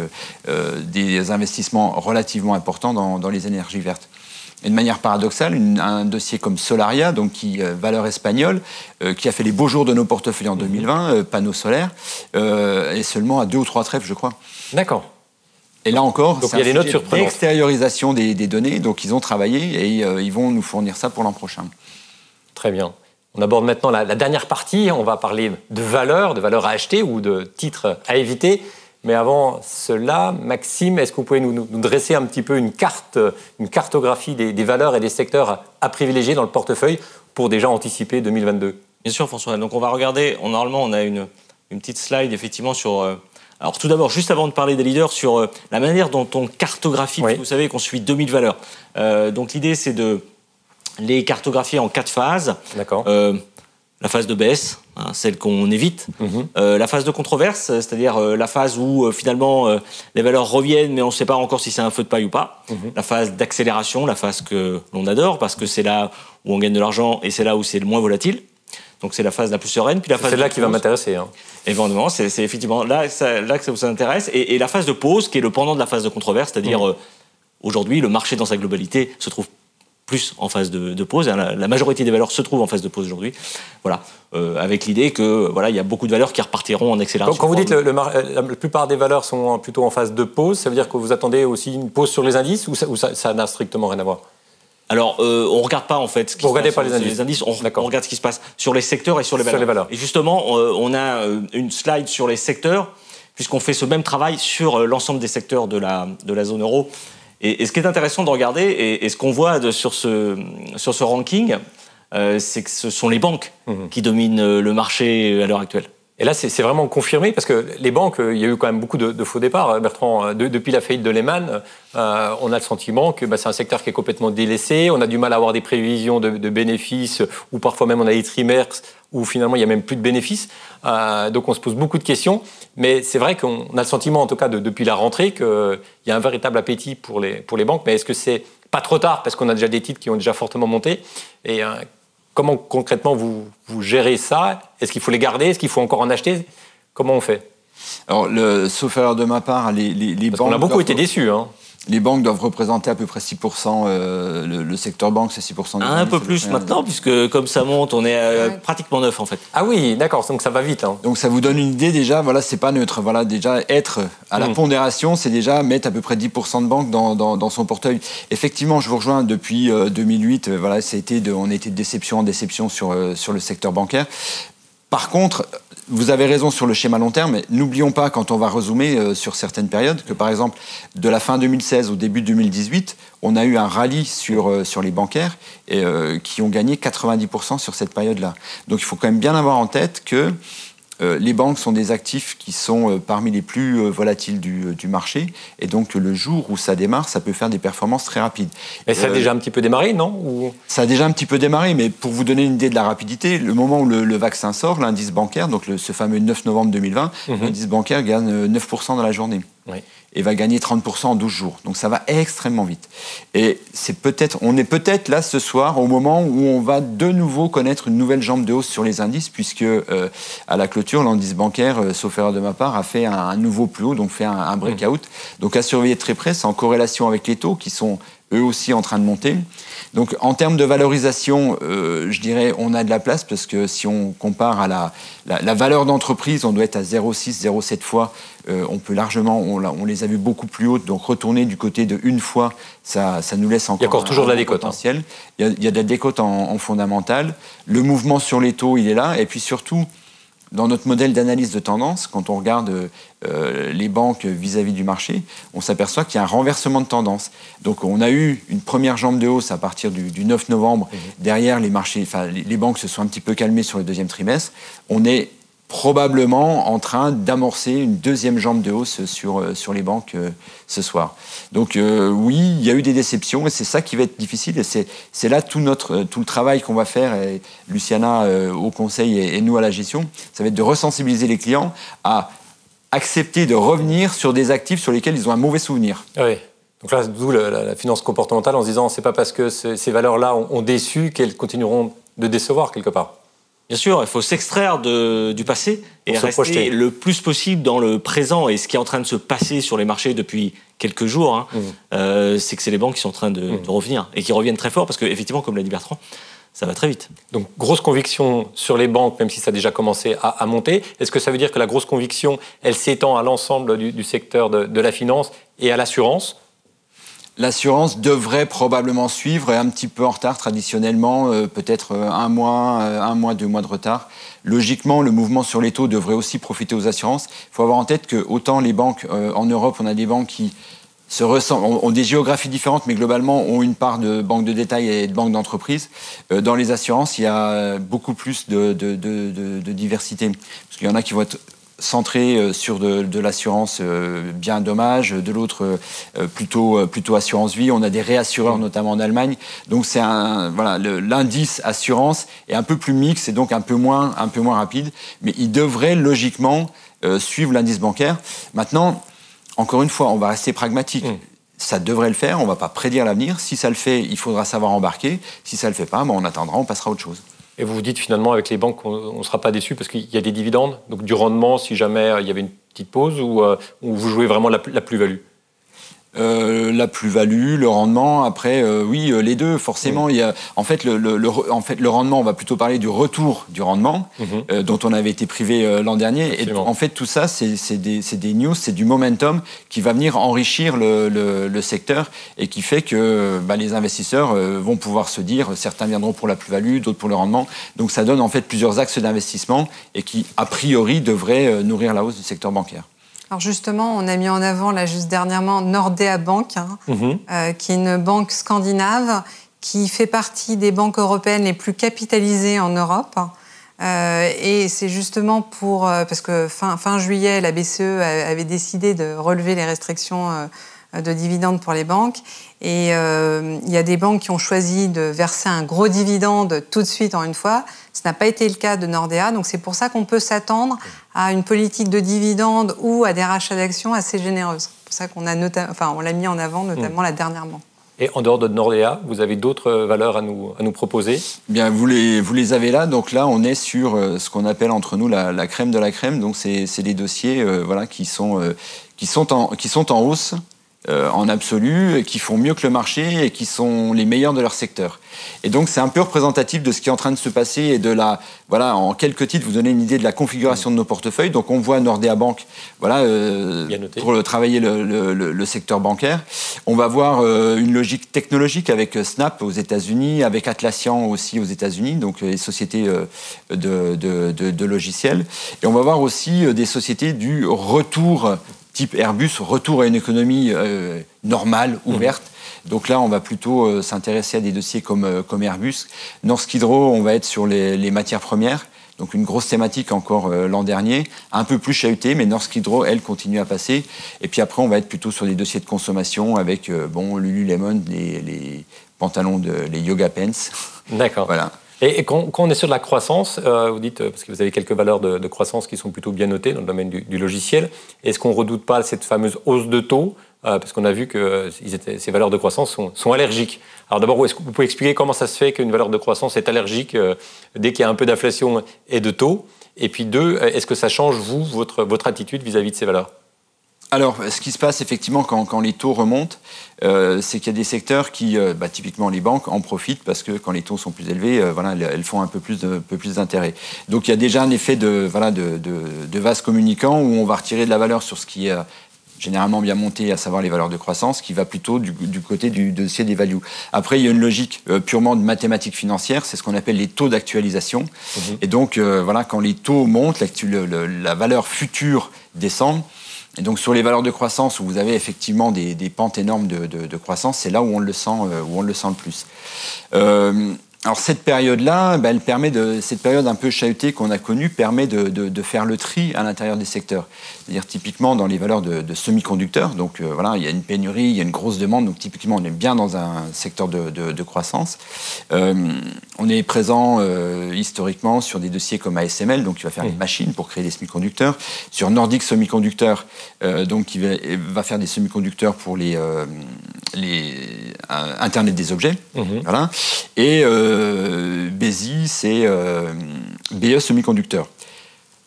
des investissements relativement importants dans les énergies vertes. Et de manière paradoxale, un dossier comme Solaria, donc valeur espagnole, qui a fait les beaux jours de nos portefeuilles en 2020, panneaux solaires, est seulement à 2 ou 3 trèfles, je crois. D'accord. Et là encore, donc, c'est un sujet d'extériorisation des données, donc ils ont travaillé et ils vont nous fournir ça pour l'an prochain. Très bien. On aborde maintenant la dernière partie. On va parler de valeurs à acheter ou de titres à éviter. Mais avant cela, Maxime, est-ce que vous pouvez nous dresser un petit peu une cartographie des valeurs et des secteurs à privilégier dans le portefeuille pour déjà anticiper 2022? Bien sûr, François. Donc on va regarder, normalement on a une petite slide effectivement sur... alors tout d'abord, juste avant de parler des leaders, sur la manière dont on cartographie, oui. Vous savez qu'on suit 2000 valeurs. Donc l'idée c'est de les cartographier en 4 phases. D'accord. La phase de baisse, hein, celle qu'on évite. La phase de controverse, c'est-à-dire la phase où finalement les valeurs reviennent, mais on ne sait pas encore si c'est un feu de paille ou pas. La phase d'accélération, la phase que l'on adore, parce que c'est là où on gagne de l'argent et c'est là où c'est le moins volatile. Donc c'est la phase la plus sereine. Puis la phase c'est là qui va m'intéresser. Hein. Évidemment, c'est effectivement là que ça vous intéresse. Et la phase de pause, qui est le pendant de la phase de controverse, c'est-à-dire aujourd'hui, le marché dans sa globalité se trouve plus en phase de pause. La majorité des valeurs se trouvent en phase de pause aujourd'hui. Voilà, avec l'idée que voilà, il y a beaucoup de valeurs qui repartiront en accélération. Quand vous dites la plupart des valeurs sont plutôt en phase de pause, ça veut dire que vous attendez aussi une pause sur les indices ou ça n'a strictement rien à voir? Alors, on regarde pas en fait ce qui vous se regardez passe pas les indices, on regarde ce qui se passe sur les secteurs et sur les valeurs. Et justement, on a une slide sur les secteurs, puisqu'on fait ce même travail sur l'ensemble des secteurs de la zone euro. Et ce qui est intéressant de regarder, et ce qu'on voit sur ce ranking, c'est que ce sont les banques qui dominent le marché à l'heure actuelle. Et là, c'est vraiment confirmé, parce que les banques, il y a eu quand même beaucoup de faux départs. Bertrand, depuis la faillite de Lehman, on a le sentiment que c'est un secteur qui est complètement délaissé. On a du mal à avoir des prévisions de bénéfices, ou parfois même on a des trimestres où finalement il n'y a même plus de bénéfices. Donc on se pose beaucoup de questions. Mais c'est vrai qu'on a le sentiment, en tout cas depuis la rentrée, qu'il y a un véritable appétit pour les banques. Mais est-ce que c'est pas trop tard, parce qu'on a déjà des titres qui ont déjà fortement monté? Et comment concrètement vous gérez ça? Est-ce qu'il faut les garder? Est-ce qu'il faut encore en acheter? Comment on fait? Alors, sauf erreur de ma part, les Parce banques... qu'on a beaucoup été déçus. Hein. Les banques doivent représenter à peu près 6%, le secteur banque, c'est 6%. Un peu plus maintenant, puisque comme ça monte, on est pratiquement 9 en fait. Ah oui, d'accord, donc ça va vite. Hein. Donc ça vous donne une idée déjà, voilà, c'est pas neutre. Voilà, déjà être à la pondération, c'est déjà mettre à peu près 10% de banque dans son portefeuille. Effectivement, je vous rejoins, depuis 2008, voilà, on était de déception en déception sur le secteur bancaire. Par contre, vous avez raison sur le schéma long terme, mais n'oublions pas, quand on va rezoomer sur certaines périodes, que par exemple, de la fin 2016 au début 2018, on a eu un rallye sur les bancaires qui ont gagné 90% sur cette période-là. Donc il faut quand même bien avoir en tête que les banques sont des actifs qui sont parmi les plus volatiles du marché, et donc le jour où ça démarre, ça peut faire des performances très rapides. Et ça a déjà un petit peu démarré, non? Ça a déjà un petit peu démarré, mais pour vous donner une idée de la rapidité, le moment où le vaccin sort, l'indice bancaire, donc ce fameux 9 novembre 2020, l'indice bancaire gagne 9% dans la journée. Oui. Et va gagner 30% en 12 jours. Donc ça va extrêmement vite. Et on est peut-être là ce soir au moment où on va de nouveau connaître une nouvelle jambe de hausse sur les indices, puisque à la clôture, l'indice bancaire, sauf erreur de ma part, a fait un nouveau plus haut, donc fait un breakout. Donc à surveiller de très près, c'est en corrélation avec les taux qui sont eux aussi en train de monter. Donc en termes de valorisation, je dirais on a de la place, parce que si on compare à la valeur d'entreprise, on doit être à 0,6, 0,7 fois. On peut largement, on les a vus beaucoup plus hautes, donc retourner du côté de une fois, ça nous laisse encore. Il y a encore toujours de la décote. Potentiel. Il y a de la décote en fondamental. Le mouvement sur les taux, il est là. Et puis surtout, dans notre modèle d'analyse de tendance, quand on regarde les banques vis-à-vis du marché, on s'aperçoit qu'il y a un renversement de tendance. Donc on a eu une première jambe de hausse à partir du 9 novembre. Derrière, les banques se sont un petit peu calmées sur le deuxième trimestre. On est probablement en train d'amorcer une deuxième jambe de hausse sur les banques ce soir. Donc oui, il y a eu des déceptions, et c'est ça qui va être difficile, et c'est là tout le travail qu'on va faire, et Luciana au conseil et nous à la gestion, ça va être de resensibiliser les clients à accepter de revenir sur des actifs sur lesquels ils ont un mauvais souvenir. Oui. Donc là, d'où la finance comportementale, en se disant c'est pas parce que ces valeurs-là ont déçu qu'elles continueront de décevoir quelque part. Bien sûr, il faut s'extraire du passé et rester le plus possible dans le présent. Et ce qui est en train de se passer sur les marchés depuis quelques jours, c'est que c'est les banques qui sont en train de revenir, et qui reviennent très fort, parce qu'effectivement, comme l'a dit Bertrand, ça va très vite. Donc, grosse conviction sur les banques, même si ça a déjà commencé à monter. Est-ce que ça veut dire que la grosse conviction, elle s'étend à l'ensemble du secteur de la finance et à l'assurance ? L'assurance devrait probablement suivre, et un petit peu en retard traditionnellement, peut-être un mois, 2 mois de retard. Logiquement, le mouvement sur les taux devrait aussi profiter aux assurances. Il faut avoir en tête que autant les banques en Europe, on a des banques qui se ressemblent, ont des géographies différentes, mais globalement ont une part de banques de détail et de banques d'entreprise. Dans les assurances, il y a beaucoup plus de diversité. Parce qu'il y en a qui vont être centré sur de l'assurance bien dommage, de l'autre plutôt assurance vie. On a des réassureurs notamment en Allemagne. Donc c'est l'indice assurance est un peu plus mixte et donc un peu moins rapide, mais il devrait logiquement suivre l'indice bancaire. Maintenant, encore une fois, on va rester pragmatique. Ça devrait le faire, on ne va pas prédire l'avenir. Si ça le fait, il faudra savoir embarquer. Si ça ne le fait pas, on attendra, on passera à autre chose. Et vous vous dites finalement avec les banques on ne sera pas déçu parce qu'il y a des dividendes, donc du rendement si jamais il y avait une petite pause, ou vous jouez vraiment la plus-value? La plus-value, le rendement, après, oui, les deux, forcément. Il y a, en fait, le rendement, on va plutôt parler du retour du rendement, dont on avait été privé l'an dernier. Absolument. Et en fait, tout ça, c'est des news, c'est du momentum qui va venir enrichir le secteur et qui fait que les investisseurs vont pouvoir se dire, certains viendront pour la plus-value, d'autres pour le rendement. Donc ça donne en fait plusieurs axes d'investissement et qui, a priori, devraient nourrir la hausse du secteur bancaire. Alors justement, on a mis en avant là juste dernièrement Nordea Bank, qui est une banque scandinave qui fait partie des banques européennes les plus capitalisées en Europe. Et c'est justement parce que fin juillet, la BCE avait décidé de relever les restrictions de dividendes pour les banques. Et il y a des banques qui ont choisi de verser un gros dividende tout de suite en une fois. Ce n'a pas été le cas de Nordea. Donc c'est pour ça qu'on peut s'attendre à une politique de dividendes ou à des rachats d'actions assez généreuses. C'est pour ça qu'on on l'a mis en avant notamment là dernièrement. Et en dehors de Nordea, vous avez d'autres valeurs à nous proposer? Bien, vous les avez là. Donc là, on est sur ce qu'on appelle entre nous la crème de la crème. Donc c'est des dossiers qui sont en hausse. En absolu, qui font mieux que le marché et qui sont les meilleurs de leur secteur. Et donc, c'est un peu représentatif de ce qui est en train de se passer et en quelques titres, vous donner une idée de la configuration de nos portefeuilles. Donc, on voit Nordea Bank, pour travailler le secteur bancaire. On va voir une logique technologique avec Snap aux États-Unis, avec Atlassian aussi aux États-Unis, donc les sociétés de logiciels. Et on va voir aussi des sociétés du retour type Airbus, retour à une économie normale, ouverte. Donc là, on va plutôt s'intéresser à des dossiers comme Airbus. Norsk Hydro, on va être sur les matières premières. Donc une grosse thématique encore l'an dernier, un peu plus chahutée, mais Norsk Hydro, elle, continue à passer. Et puis après, on va être plutôt sur des dossiers de consommation avec Lululemon, les pantalons, les yoga pants. D'accord. Voilà. Et quand on est sur de la croissance, vous dites, parce que vous avez quelques valeurs de croissance qui sont plutôt bien notées dans le domaine du logiciel, est-ce qu'on ne redoute pas cette fameuse hausse de taux, parce qu'on a vu que ces valeurs de croissance sont allergiques. Alors d'abord, est-ce que vous pouvez expliquer comment ça se fait qu'une valeur de croissance est allergique dès qu'il y a un peu d'inflation et de taux? Et puis deux, est-ce que ça change, votre attitude vis-à-vis de ces valeurs? Alors, ce qui se passe effectivement quand les taux remontent, c'est qu'il y a des secteurs qui, typiquement les banques, en profitent parce que quand les taux sont plus élevés, elles font un peu plus d'intérêt. Donc il y a déjà un effet de vase communicant où on va retirer de la valeur sur ce qui est généralement bien monté, à savoir les valeurs de croissance, qui va plutôt du côté du dossier des values. Après, il y a une logique purement de mathématiques financières, c'est ce qu'on appelle les taux d'actualisation. Et donc, quand les taux montent, la valeur future descend. Et donc sur les valeurs de croissance où vous avez effectivement des pentes énormes de croissance, c'est là où on le sent le plus. Alors cette période-là, elle permet cette période un peu chahutée qu'on a connue permet de faire le tri à l'intérieur des secteurs. C'est-à-dire typiquement dans les valeurs de semi-conducteurs, donc il y a une pénurie, il y a une grosse demande, donc typiquement on est bien dans un secteur de croissance. On est présent historiquement sur des dossiers comme ASML, donc qui va faire les machines pour créer des semi-conducteurs, sur Nordic Semiconductor, donc qui va faire des semi-conducteurs pour les Internet des objets, voilà. Et BESI, c'est BE Semiconducteur.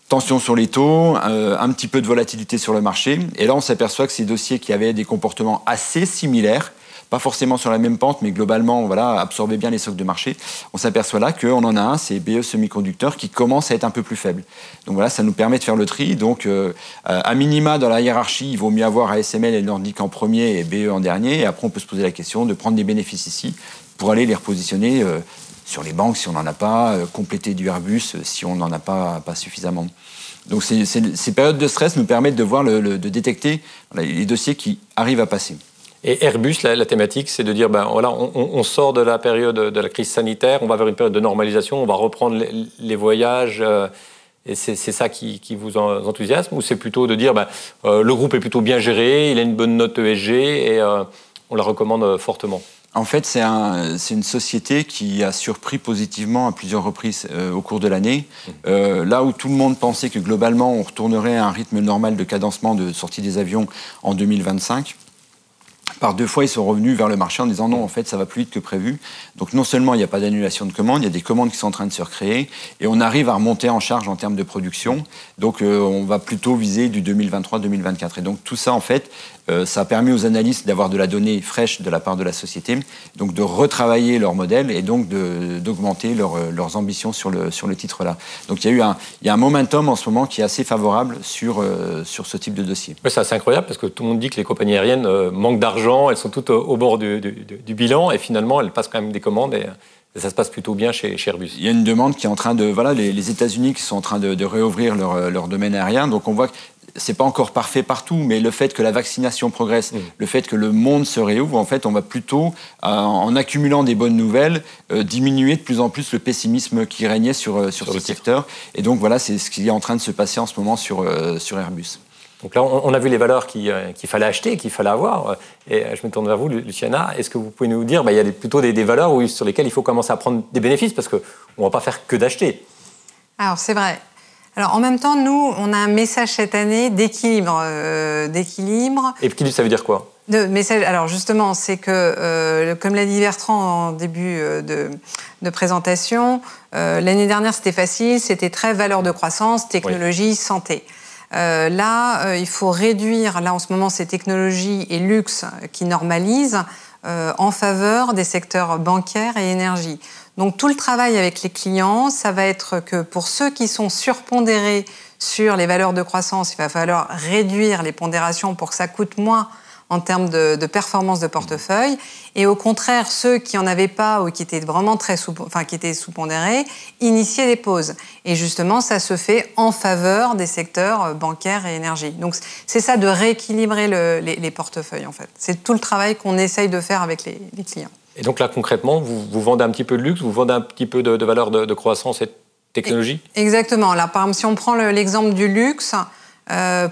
Tension sur les taux, un petit peu de volatilité sur le marché. Et là, on s'aperçoit que ces dossiers qui avaient des comportements assez similaires, pas forcément sur la même pente, mais globalement, voilà, absorber bien les socs de marché. On s'aperçoit là qu'on en a un, c'est BE Semiconducteurs, qui commence à être un peu plus faible. Donc voilà, ça nous permet de faire le tri. Donc, à minima, dans la hiérarchie, il vaut mieux avoir ASML et Nordic en premier et BE en dernier. Et après, on peut se poser la question de prendre des bénéfices ici pour aller les repositionner sur les banques si on n'en a pas, compléter du Airbus si on n'en a pas suffisamment. Donc ces périodes de stress nous permettent de voir, de détecter les dossiers qui arrivent à passer. Et Airbus, la thématique, c'est de dire, voilà, on sort de la période de la crise sanitaire, on va vers une période de normalisation, on va reprendre les voyages, et c'est ça qui vous enthousiasme, ou c'est plutôt de dire, le groupe est plutôt bien géré, il a une bonne note ESG, et on la recommande fortement? En fait, c'est une société qui a surpris positivement à plusieurs reprises au cours de l'année. Là où tout le monde pensait que globalement, on retournerait à un rythme normal de cadencement de sortie des avions en 2025, par 2 fois, ils sont revenus vers le marché en disant non, en fait, ça va plus vite que prévu. Donc non seulement il n'y a pas d'annulation de commandes, il y a des commandes qui sont en train de se recréer et on arrive à remonter en charge en termes de production. Donc on va plutôt viser du 2023-2024. Et donc tout ça, en fait, ça a permis aux analystes d'avoir de la donnée fraîche de la part de la société, donc de retravailler leur modèle et donc d'augmenter leurs ambitions sur le titre-là. Donc il y a un momentum en ce moment qui est assez favorable sur ce type de dossier. Ouais, c'est assez incroyable parce que tout le monde dit que les compagnies aériennes manquent d'argent, elles sont toutes au bord du bilan et finalement elles passent quand même des commandes et ça se passe plutôt bien chez Airbus. Il y a une demande qui est en train de... Voilà, les États-Unis qui sont en train de réouvrir leur domaine aérien, donc on voit que c'est pas encore parfait partout, mais le fait que la vaccination progresse, le fait que le monde se réouvre, en fait, on va plutôt, en accumulant des bonnes nouvelles, diminuer de plus en plus le pessimisme qui régnait sur ce secteur. Et donc voilà, c'est ce qui est en train de se passer en ce moment sur Airbus. Donc là, on a vu les valeurs qu'il fallait acheter, qu'il fallait avoir. Et je me tourne vers vous, Luciana. Est-ce que vous pouvez nous dire, il y a plutôt des valeurs sur lesquelles il faut commencer à prendre des bénéfices parce qu'on ne va pas faire que d'acheter. Alors, c'est vrai. Alors, en même temps, nous, on a un message cette année d'équilibre. Et équilibre, ça veut dire quoi ? Message, alors justement, c'est que, comme l'a dit Bertrand en début de présentation, l'année dernière, c'était facile, c'était très valeur de croissance, technologie, santé. Là, il faut réduire, là en ce moment, ces technologies et luxe qui normalisent en faveur des secteurs bancaires et énergie. Donc tout le travail avec les clients, ça va être que pour ceux qui sont surpondérés sur les valeurs de croissance, il va falloir réduire les pondérations pour que ça coûte moins en termes de performance de portefeuille. Et au contraire, ceux qui n'en avaient pas ou qui étaient vraiment qui étaient sous-pondérés, initier des pauses. Et justement, ça se fait en faveur des secteurs bancaires et énergie. Donc c'est ça de rééquilibrer les portefeuilles, en fait. C'est tout le travail qu'on essaye de faire avec les clients. Et donc là, concrètement, vous vendez un petit peu de luxe, vous vendez un petit peu de valeur de croissance et de technologie ? Exactement. Là, par exemple, si on prend l'exemple du luxe,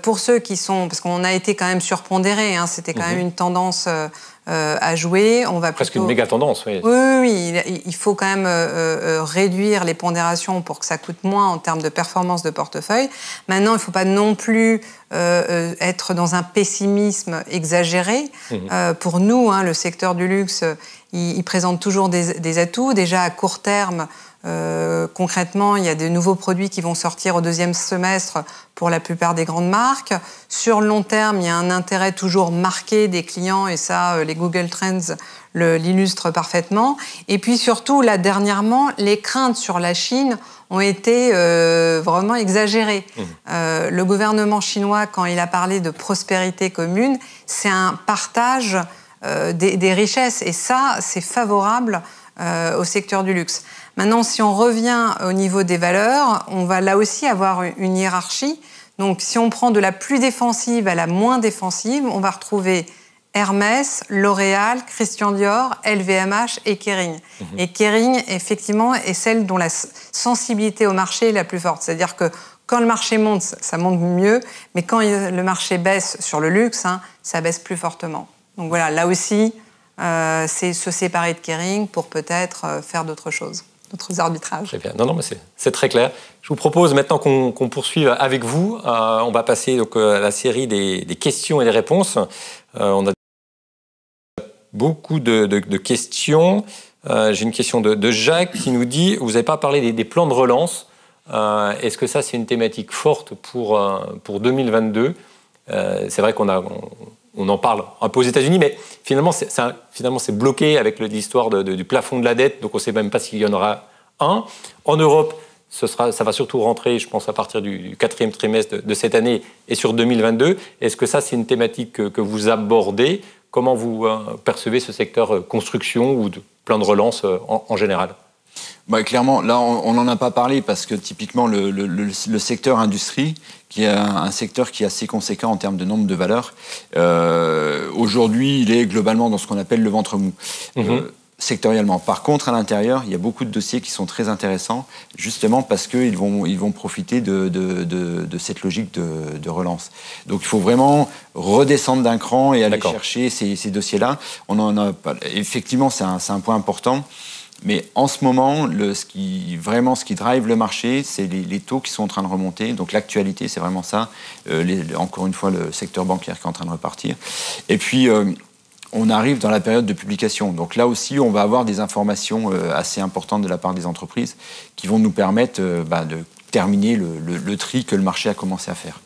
pour ceux qui sont... Parce qu'on a été quand même surpondérés, hein, c'était quand même une tendance à jouer. On va presque une méga tendance, oui. Oui, il faut quand même réduire les pondérations pour que ça coûte moins en termes de performance de portefeuille. Maintenant, il ne faut pas non plus être dans un pessimisme exagéré. Pour nous, hein, le secteur du luxe, il présente toujours des atouts. Déjà, à court terme, concrètement, il y a de nouveaux produits qui vont sortir au 2e semestre pour la plupart des grandes marques. Sur le long terme, il y a un intérêt toujours marqué des clients et ça, les Google Trends l'illustrent parfaitement. Et puis surtout, là, dernièrement, les craintes sur la Chine ont été vraiment exagérées. Le gouvernement chinois, quand il a parlé de prospérité commune, c'est un partage des richesses. Et ça, c'est favorable au secteur du luxe. Maintenant, si on revient au niveau des valeurs, on va là aussi avoir une hiérarchie. Donc, si on prend de la plus défensive à la moins défensive, on va retrouver Hermès, L'Oréal, Christian Dior, LVMH et Kering. Et Kering, effectivement, est celle dont la sensibilité au marché est la plus forte. C'est-à-dire que quand le marché monte, ça monte mieux, mais quand le marché baisse sur le luxe, hein, ça baisse plus fortement. Donc voilà, là aussi, c'est se séparer de Kering pour peut-être faire d'autres choses, d'autres arbitrages. Très bien. Non, mais c'est très clair. Je vous propose maintenant qu'on poursuive avec vous. On va passer donc, à la série des questions et des réponses. On a beaucoup de questions. J'ai une question de Jacques qui nous dit, vous n'avez pas parlé des plans de relance. Est-ce que ça, c'est une thématique forte pour 2022 ? C'est vrai qu'on on en parle un peu aux États-Unis, mais finalement, c'est bloqué avec l'histoire du plafond de la dette, donc on ne sait même pas s'il y en aura un. En Europe, ça va surtout rentrer, je pense, à partir du 4e trimestre de cette année et sur 2022. Est-ce que ça, c'est une thématique que vous abordez? Comment vous percevez ce secteur construction ou de plan de relance en général? Bah, clairement, là, on n'en a pas parlé parce que typiquement, le secteur industrie, qui est un secteur qui est assez conséquent en termes de nombre de valeurs, aujourd'hui, il est globalement dans ce qu'on appelle le ventre mou. Sectoriellement. Par contre, à l'intérieur, il y a beaucoup de dossiers qui sont très intéressants, justement parce qu'ils vont profiter de cette logique de relance. Donc, il faut vraiment redescendre d'un cran et aller chercher ces dossiers-là. On en a pas. Effectivement, c'est un point important. Mais en ce moment, ce qui drive le marché, c'est les taux qui sont en train de remonter. Donc l'actualité, c'est vraiment ça. Encore une fois, le secteur bancaire qui est en train de repartir. Et puis, on arrive dans la période de publication. Donc là aussi, on va avoir des informations assez importantes de la part des entreprises qui vont nous permettre de terminer le tri que le marché a commencé à faire.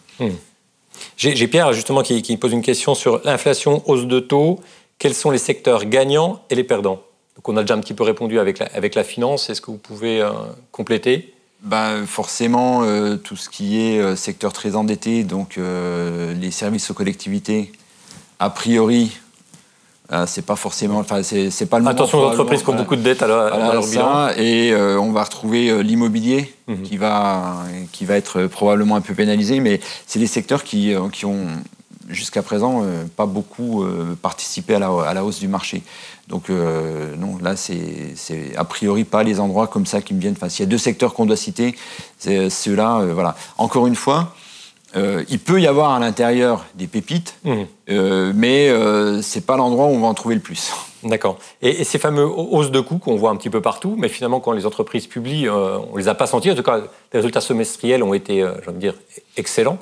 J'ai Pierre, justement, qui pose une question sur l'inflation, hausse de taux. Quels sont les secteurs gagnants et les perdants? Donc on a déjà un petit peu répondu avec la finance. Est-ce que vous pouvez compléter? Forcément, tout ce qui est secteur très endetté, donc les services aux collectivités, a priori, c'est pas forcément, c'est pas le moment. Attention aux entreprises qui ont beaucoup de dettes à leur bilan. Et on va retrouver l'immobilier qui va être probablement un peu pénalisé, mais c'est des secteurs qui ont jusqu'à présent pas beaucoup participé à la hausse du marché. Donc non, là c'est a priori pas les endroits comme ça qui me viennent. Enfin, s'il y a deux secteurs qu'on doit citer, c'est ceux-là. Voilà. Encore une fois, il peut y avoir à l'intérieur des pépites, mais c'est pas l'endroit où on va en trouver le plus. D'accord. Et ces fameux hausses de coûts qu'on voit un petit peu partout, mais finalement quand les entreprises publient, on les a pas sentis. En tout cas, les résultats semestriels ont été, j'ai envie de dire, excellents.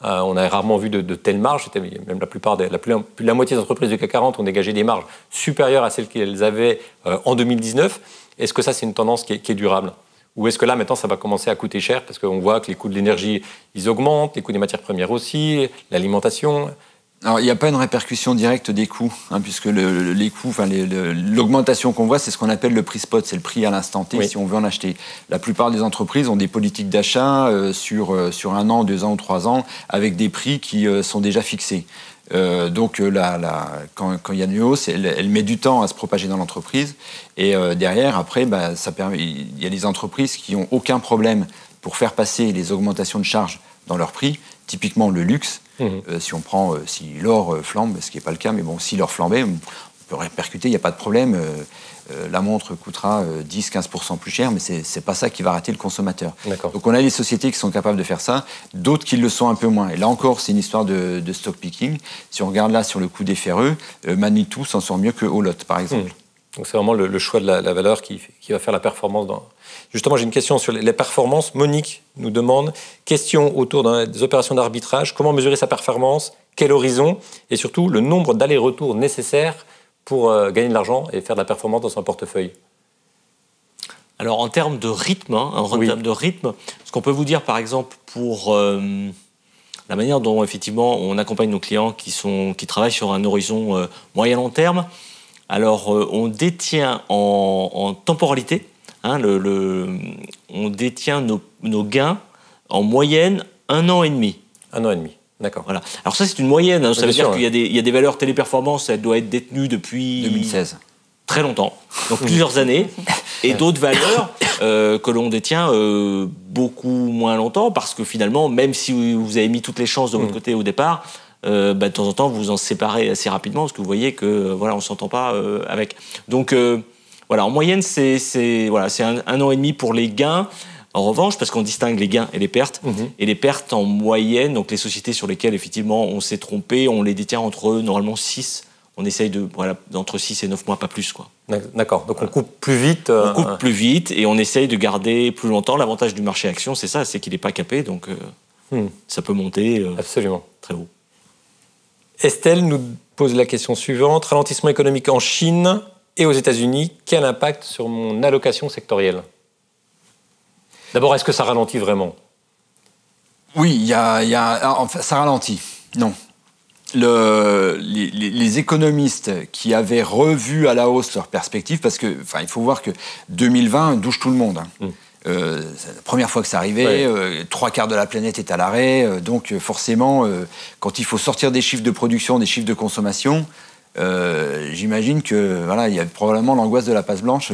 On a rarement vu de telles marges. Même plus de la moitié des entreprises du CAC 40 ont dégagé des marges supérieures à celles qu'elles avaient en 2019. Est-ce que ça, c'est une tendance qui est durable? Ou est-ce que là, maintenant, ça va commencer à coûter cher parce qu'on voit que les coûts de l'énergie, ils augmentent, les coûts des matières premières aussi, l'alimentation? Alors, il n'y a pas une répercussion directe des coûts, puisque les coûts, l'augmentation qu'on voit, c'est ce qu'on appelle le prix spot, c'est le prix à l'instant T, si on veut en acheter. La plupart des entreprises ont des politiques d'achat sur 1 an, 2 ans ou 3 ans, avec des prix qui sont déjà fixés. Donc quand il y a une hausse, elle met du temps à se propager dans l'entreprise. Et derrière, après, il y a des entreprises qui n'ont aucun problème pour faire passer les augmentations de charges dans leur prix. Typiquement le luxe, si on prend, si l'or flambe, ce qui n'est pas le cas, mais bon, si l'or flambait, on peut répercuter, il n'y a pas de problème. La montre coûtera 10-15% plus cher, mais ce n'est pas ça qui va rater le consommateur. Donc on a des sociétés qui sont capables de faire ça, d'autres qui le sont un peu moins. Et là encore, c'est une histoire de stock picking. Si on regarde là sur le coût des ferreux, Manitou s'en sort mieux que Olot, par exemple. Donc c'est vraiment le choix de la valeur qui va faire la performance. Justement, j'ai une question sur les performances. Monique nous demande, question autour des opérations d'arbitrage, comment mesurer sa performance, quel horizon, et surtout le nombre d'allers-retours nécessaires pour gagner de l'argent et faire de la performance dans son portefeuille? Alors en termes de rythme, ce qu'on peut vous dire par exemple pour la manière dont effectivement on accompagne nos clients qui travaillent sur un horizon moyen-long terme, alors on détient en temporalité, on détient nos gains en moyenne 1 an et demi. 1 an et demi. D'accord. Voilà. Alors ça, c'est une moyenne. Ça veut dire qu'il y a des valeurs téléperformance, elles doivent être détenues depuis 2016. Très longtemps, donc plusieurs années, et d'autres valeurs que l'on détient beaucoup moins longtemps, parce que finalement, même si vous avez mis toutes les chances de votre côté au départ, de temps en temps, vous en séparez assez rapidement, parce que vous voyez que on s'entend pas avec. Donc en moyenne, c'est 1 an et demi pour les gains. En revanche, parce qu'on distingue les gains et les pertes, et les pertes en moyenne, donc les sociétés sur lesquelles effectivement on s'est trompé, on les détient entre normalement 6. On essaye d'entre 6 et 9 mois, pas plus, quoi. D'accord, donc on coupe plus vite. On coupe plus vite et on essaye de garder plus longtemps. L'avantage du marché action, c'est ça, c'est qu'il n'est pas capé, donc ça peut monter absolument très haut. Estelle nous pose la question suivante. Ralentissement économique en Chine et aux États-Unis, quel impact sur mon allocation sectorielle? D'abord, est-ce que ça ralentit vraiment? Oui, ça ralentit. Non. les économistes qui avaient revu à la hausse leurs perspectives, parce que, il faut voir que 2020 douche tout le monde. C'est la première fois que ça arrivait, 3/4 de la planète est à l'arrêt, donc forcément, quand il faut sortir des chiffres de production, des chiffres de consommation, j'imagine que il y a probablement l'angoisse de la passe blanche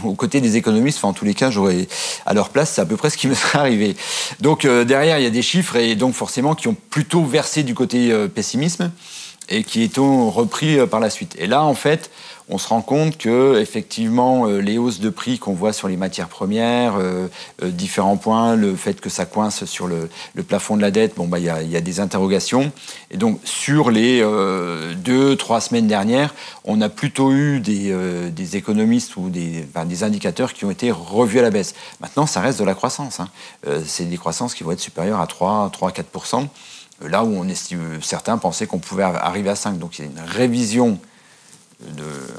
aux côtés des économistes. Enfin, en tous les cas, j'aurais à leur place, c'est à peu près ce qui me serait arrivé. Donc derrière, il y a des chiffres et donc forcément qui ont plutôt versé du côté pessimisme et qui ont repris par la suite. Et là, en fait, on se rend compte que effectivement, les hausses de prix qu'on voit sur les matières premières, différents points, le fait que ça coince sur le plafond de la dette, il y a des interrogations. Et donc, sur les 2-3 semaines dernières, on a plutôt eu des économistes ou des indicateurs qui ont été revus à la baisse. Maintenant, ça reste de la croissance. C'est des croissances qui vont être supérieures à 3-4%. Là où certains pensaient qu'on pouvait arriver à 5%. Donc, il y a une révision,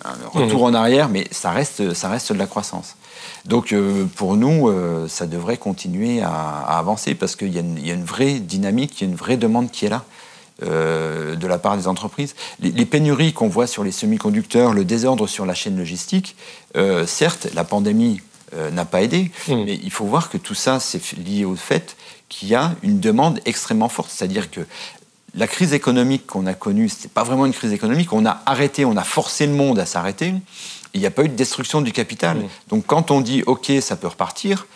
un retour en arrière, mais ça reste de la croissance. Donc pour nous, ça devrait continuer à avancer parce qu'il y a une vraie dynamique, il y a une vraie demande qui est là de la part des entreprises. Les pénuries qu'on voit sur les semi-conducteurs, le désordre sur la chaîne logistique, certes, la pandémie n'a pas aidé, mais il faut voir que tout ça, c'est lié au fait qu'il y a une demande extrêmement forte. C'est-à-dire que la crise économique qu'on a connue, ce n'était pas vraiment une crise économique. On a forcé le monde à s'arrêter. Il n'y a pas eu de destruction du capital. Donc quand on dit « OK, ça peut repartir »,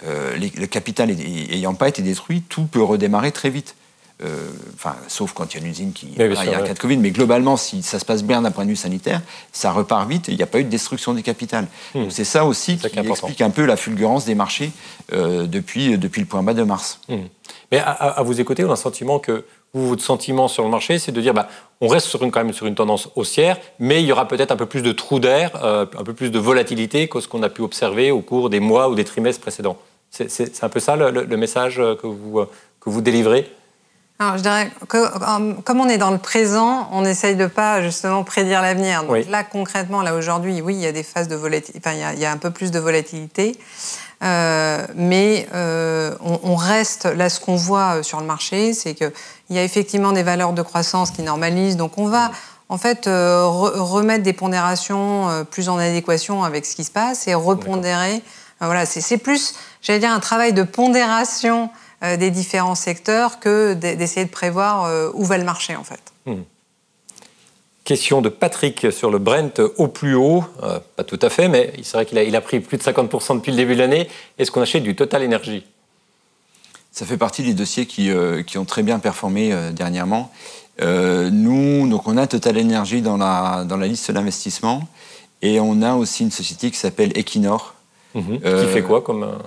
le capital ayant pas été détruit, tout peut redémarrer très vite. Sauf quand il y a une usine il y a un cas de Covid. Mais globalement, si ça se passe bien d'un point de vue sanitaire, ça repart vite et il n'y a pas eu de destruction du capital. Donc c'est ça aussi qui explique un peu la fulgurance des marchés depuis le point bas de mars. Mais à vous écouter, on a le sentiment que votre sentiment sur le marché, c'est de dire on reste quand même sur une tendance haussière, mais il y aura peut-être un peu plus de trous d'air, un peu plus de volatilité que ce qu'on a pu observer au cours des mois ou des trimestres précédents. C'est un peu ça le message que vous délivrez ? Alors, je dirais que comme on est dans le présent, on essaye de pas justement prédire l'avenir. Donc là, concrètement, aujourd'hui, oui, il y a des phases de volatilité, il y a un peu plus de volatilité. Mais on reste, là ce qu'on voit sur le marché, c'est qu'il y a effectivement des valeurs de croissance qui normalisent, donc on va en fait remettre des pondérations plus en adéquation avec ce qui se passe et repondérer. C'est plus, j'allais dire, un travail de pondération des différents secteurs que d'essayer de prévoir où va le marché en fait. Question de Patrick sur le Brent au plus haut. Pas tout à fait, mais c'est vrai qu'il a pris plus de 50% depuis le début de l'année. Est-ce qu'on achète du Total Energy ? Ça fait partie des dossiers qui ont très bien performé dernièrement. Nous, donc on a Total Energy dans la liste d'investissement et on a aussi une société qui s'appelle Equinor. Qui fait quoi comme...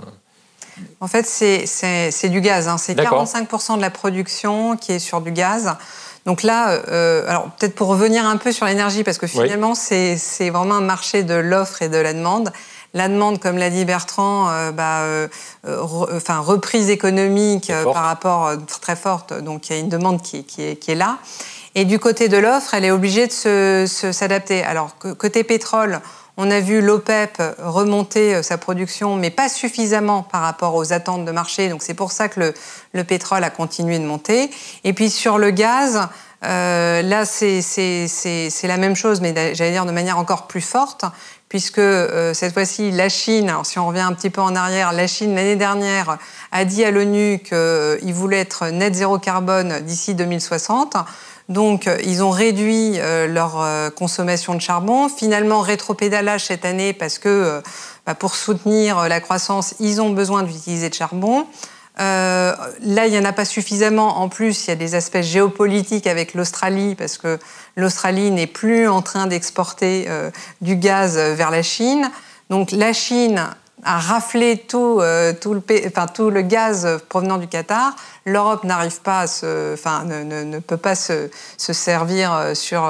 En fait, c'est du gaz. C'est 45% de la production qui est sur du gaz. Donc là, alors peut-être pour revenir un peu sur l'énergie, parce que finalement, c'est vraiment un marché de l'offre et de la demande. La demande, comme l'a dit Bertrand, reprise économique par rapport très forte. Donc il y a une demande qui est là. Et du côté de l'offre, elle est obligée de s'adapter. Alors côté pétrole, on a vu l'OPEP remonter sa production, mais pas suffisamment par rapport aux attentes de marché. Donc c'est pour ça que le pétrole a continué de monter. Et puis sur le gaz, là c'est la même chose, mais j'allais dire de manière encore plus forte, puisque cette fois-ci la Chine, alors si on revient un petit peu en arrière, la Chine l'année dernière a dit à l'ONU qu'il voulait être net zéro carbone d'ici 2060. Donc, ils ont réduit leur consommation de charbon. Finalement, rétropédalage cette année parce que pour soutenir la croissance, ils ont besoin d'utiliser de charbon. Là, il n'y en a pas suffisamment. En plus, il y a des aspects géopolitiques avec l'Australie parce que l'Australie n'est plus en train d'exporter du gaz vers la Chine. Donc, la Chine a raflé tout le gaz provenant du Qatar. L'Europe n'arrive pas ne peut pas se servir sur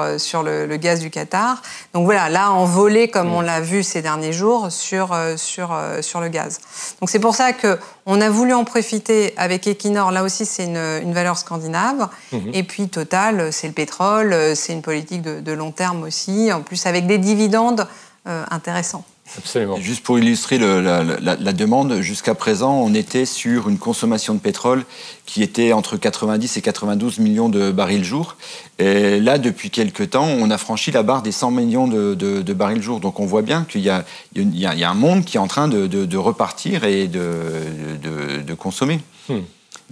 le gaz du Qatar. Donc voilà, là, envolé, comme on l'a vu ces derniers jours, sur le gaz. Donc c'est pour ça qu'on a voulu en profiter avec Equinor. Là aussi, c'est une valeur scandinave. Et puis Total, c'est le pétrole, c'est une politique de long terme aussi, en plus avec des dividendes intéressants. Absolument. Juste pour illustrer la demande, jusqu'à présent, on était sur une consommation de pétrole qui était entre 90 et 92 millions de barils jour. Et là, depuis quelques temps, on a franchi la barre des 100 millions de barils jour. Donc on voit bien qu'il y a un monde qui est en train de repartir et de consommer.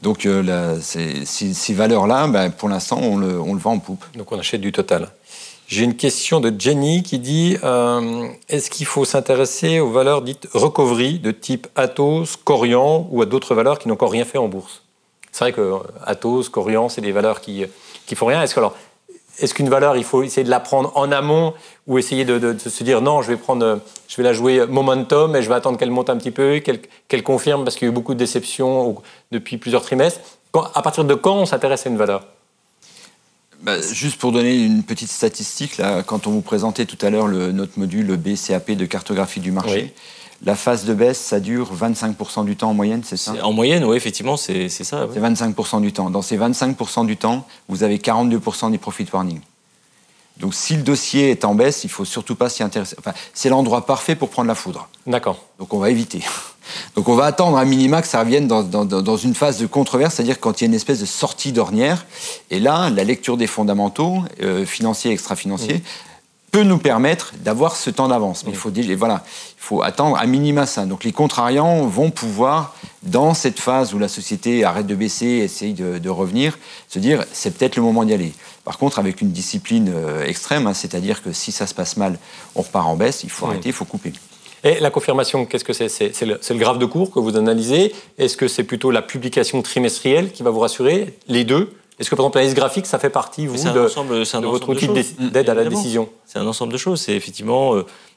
Donc ces valeurs-là, pour l'instant, on le vend en poupe. Donc on achète du Total. J'ai une question de Jenny qui dit est-ce qu'il faut s'intéresser aux valeurs dites recovery de type Atos, Corian ou à d'autres valeurs qui n'ont encore rien fait en bourse? C'est vrai que Atos, Corian, c'est des valeurs qui font rien. Est-ce qu'une valeur, il faut essayer de la prendre en amont ou essayer de se dire non, je vais la jouer momentum et je vais attendre qu'elle monte un petit peu, qu'elle confirme parce qu'il y a eu beaucoup de déceptions depuis plusieurs trimestres. À partir de quand on s'intéresse à une valeur? Juste pour donner une petite statistique, là, quand on vous présentait tout à l'heure notre module le BCAP de cartographie du marché, la phase de baisse, ça dure 25% du temps en moyenne, c'est ça? En moyenne, oui, effectivement, c'est ça. C'est 25% du temps. Dans ces 25% du temps, vous avez 42% des profit warning. Donc si le dossier est en baisse, il ne faut surtout pas s'y intéresser. Enfin, c'est l'endroit parfait pour prendre la foudre. D'accord. Donc on va éviter. Donc on va attendre un minima que ça revienne dans une phase de controverse, c'est-à-dire quand il y a une espèce de sortie d'ornière. Et là, la lecture des fondamentaux, financiers et extra-financiers, peut nous permettre d'avoir ce temps d'avance. Mais il faut attendre un minima ça. Donc les contrariants vont pouvoir, dans cette phase où la société arrête de baisser, essaye de revenir, se dire c'est peut-être le moment d'y aller. Par contre, avec une discipline extrême, c'est-à-dire que si ça se passe mal, on repart en baisse, il faut arrêter, il faut couper. Et la confirmation, qu'est-ce que c'est? C'est le graphe de cours que vous analysez? Est-ce que c'est plutôt la publication trimestrielle qui va vous rassurer? Les deux? Est-ce que, par exemple, l'analyse graphique, ça fait partie, vous, de votre outil d'aide à la décision? C'est un ensemble de choses. C'est effectivement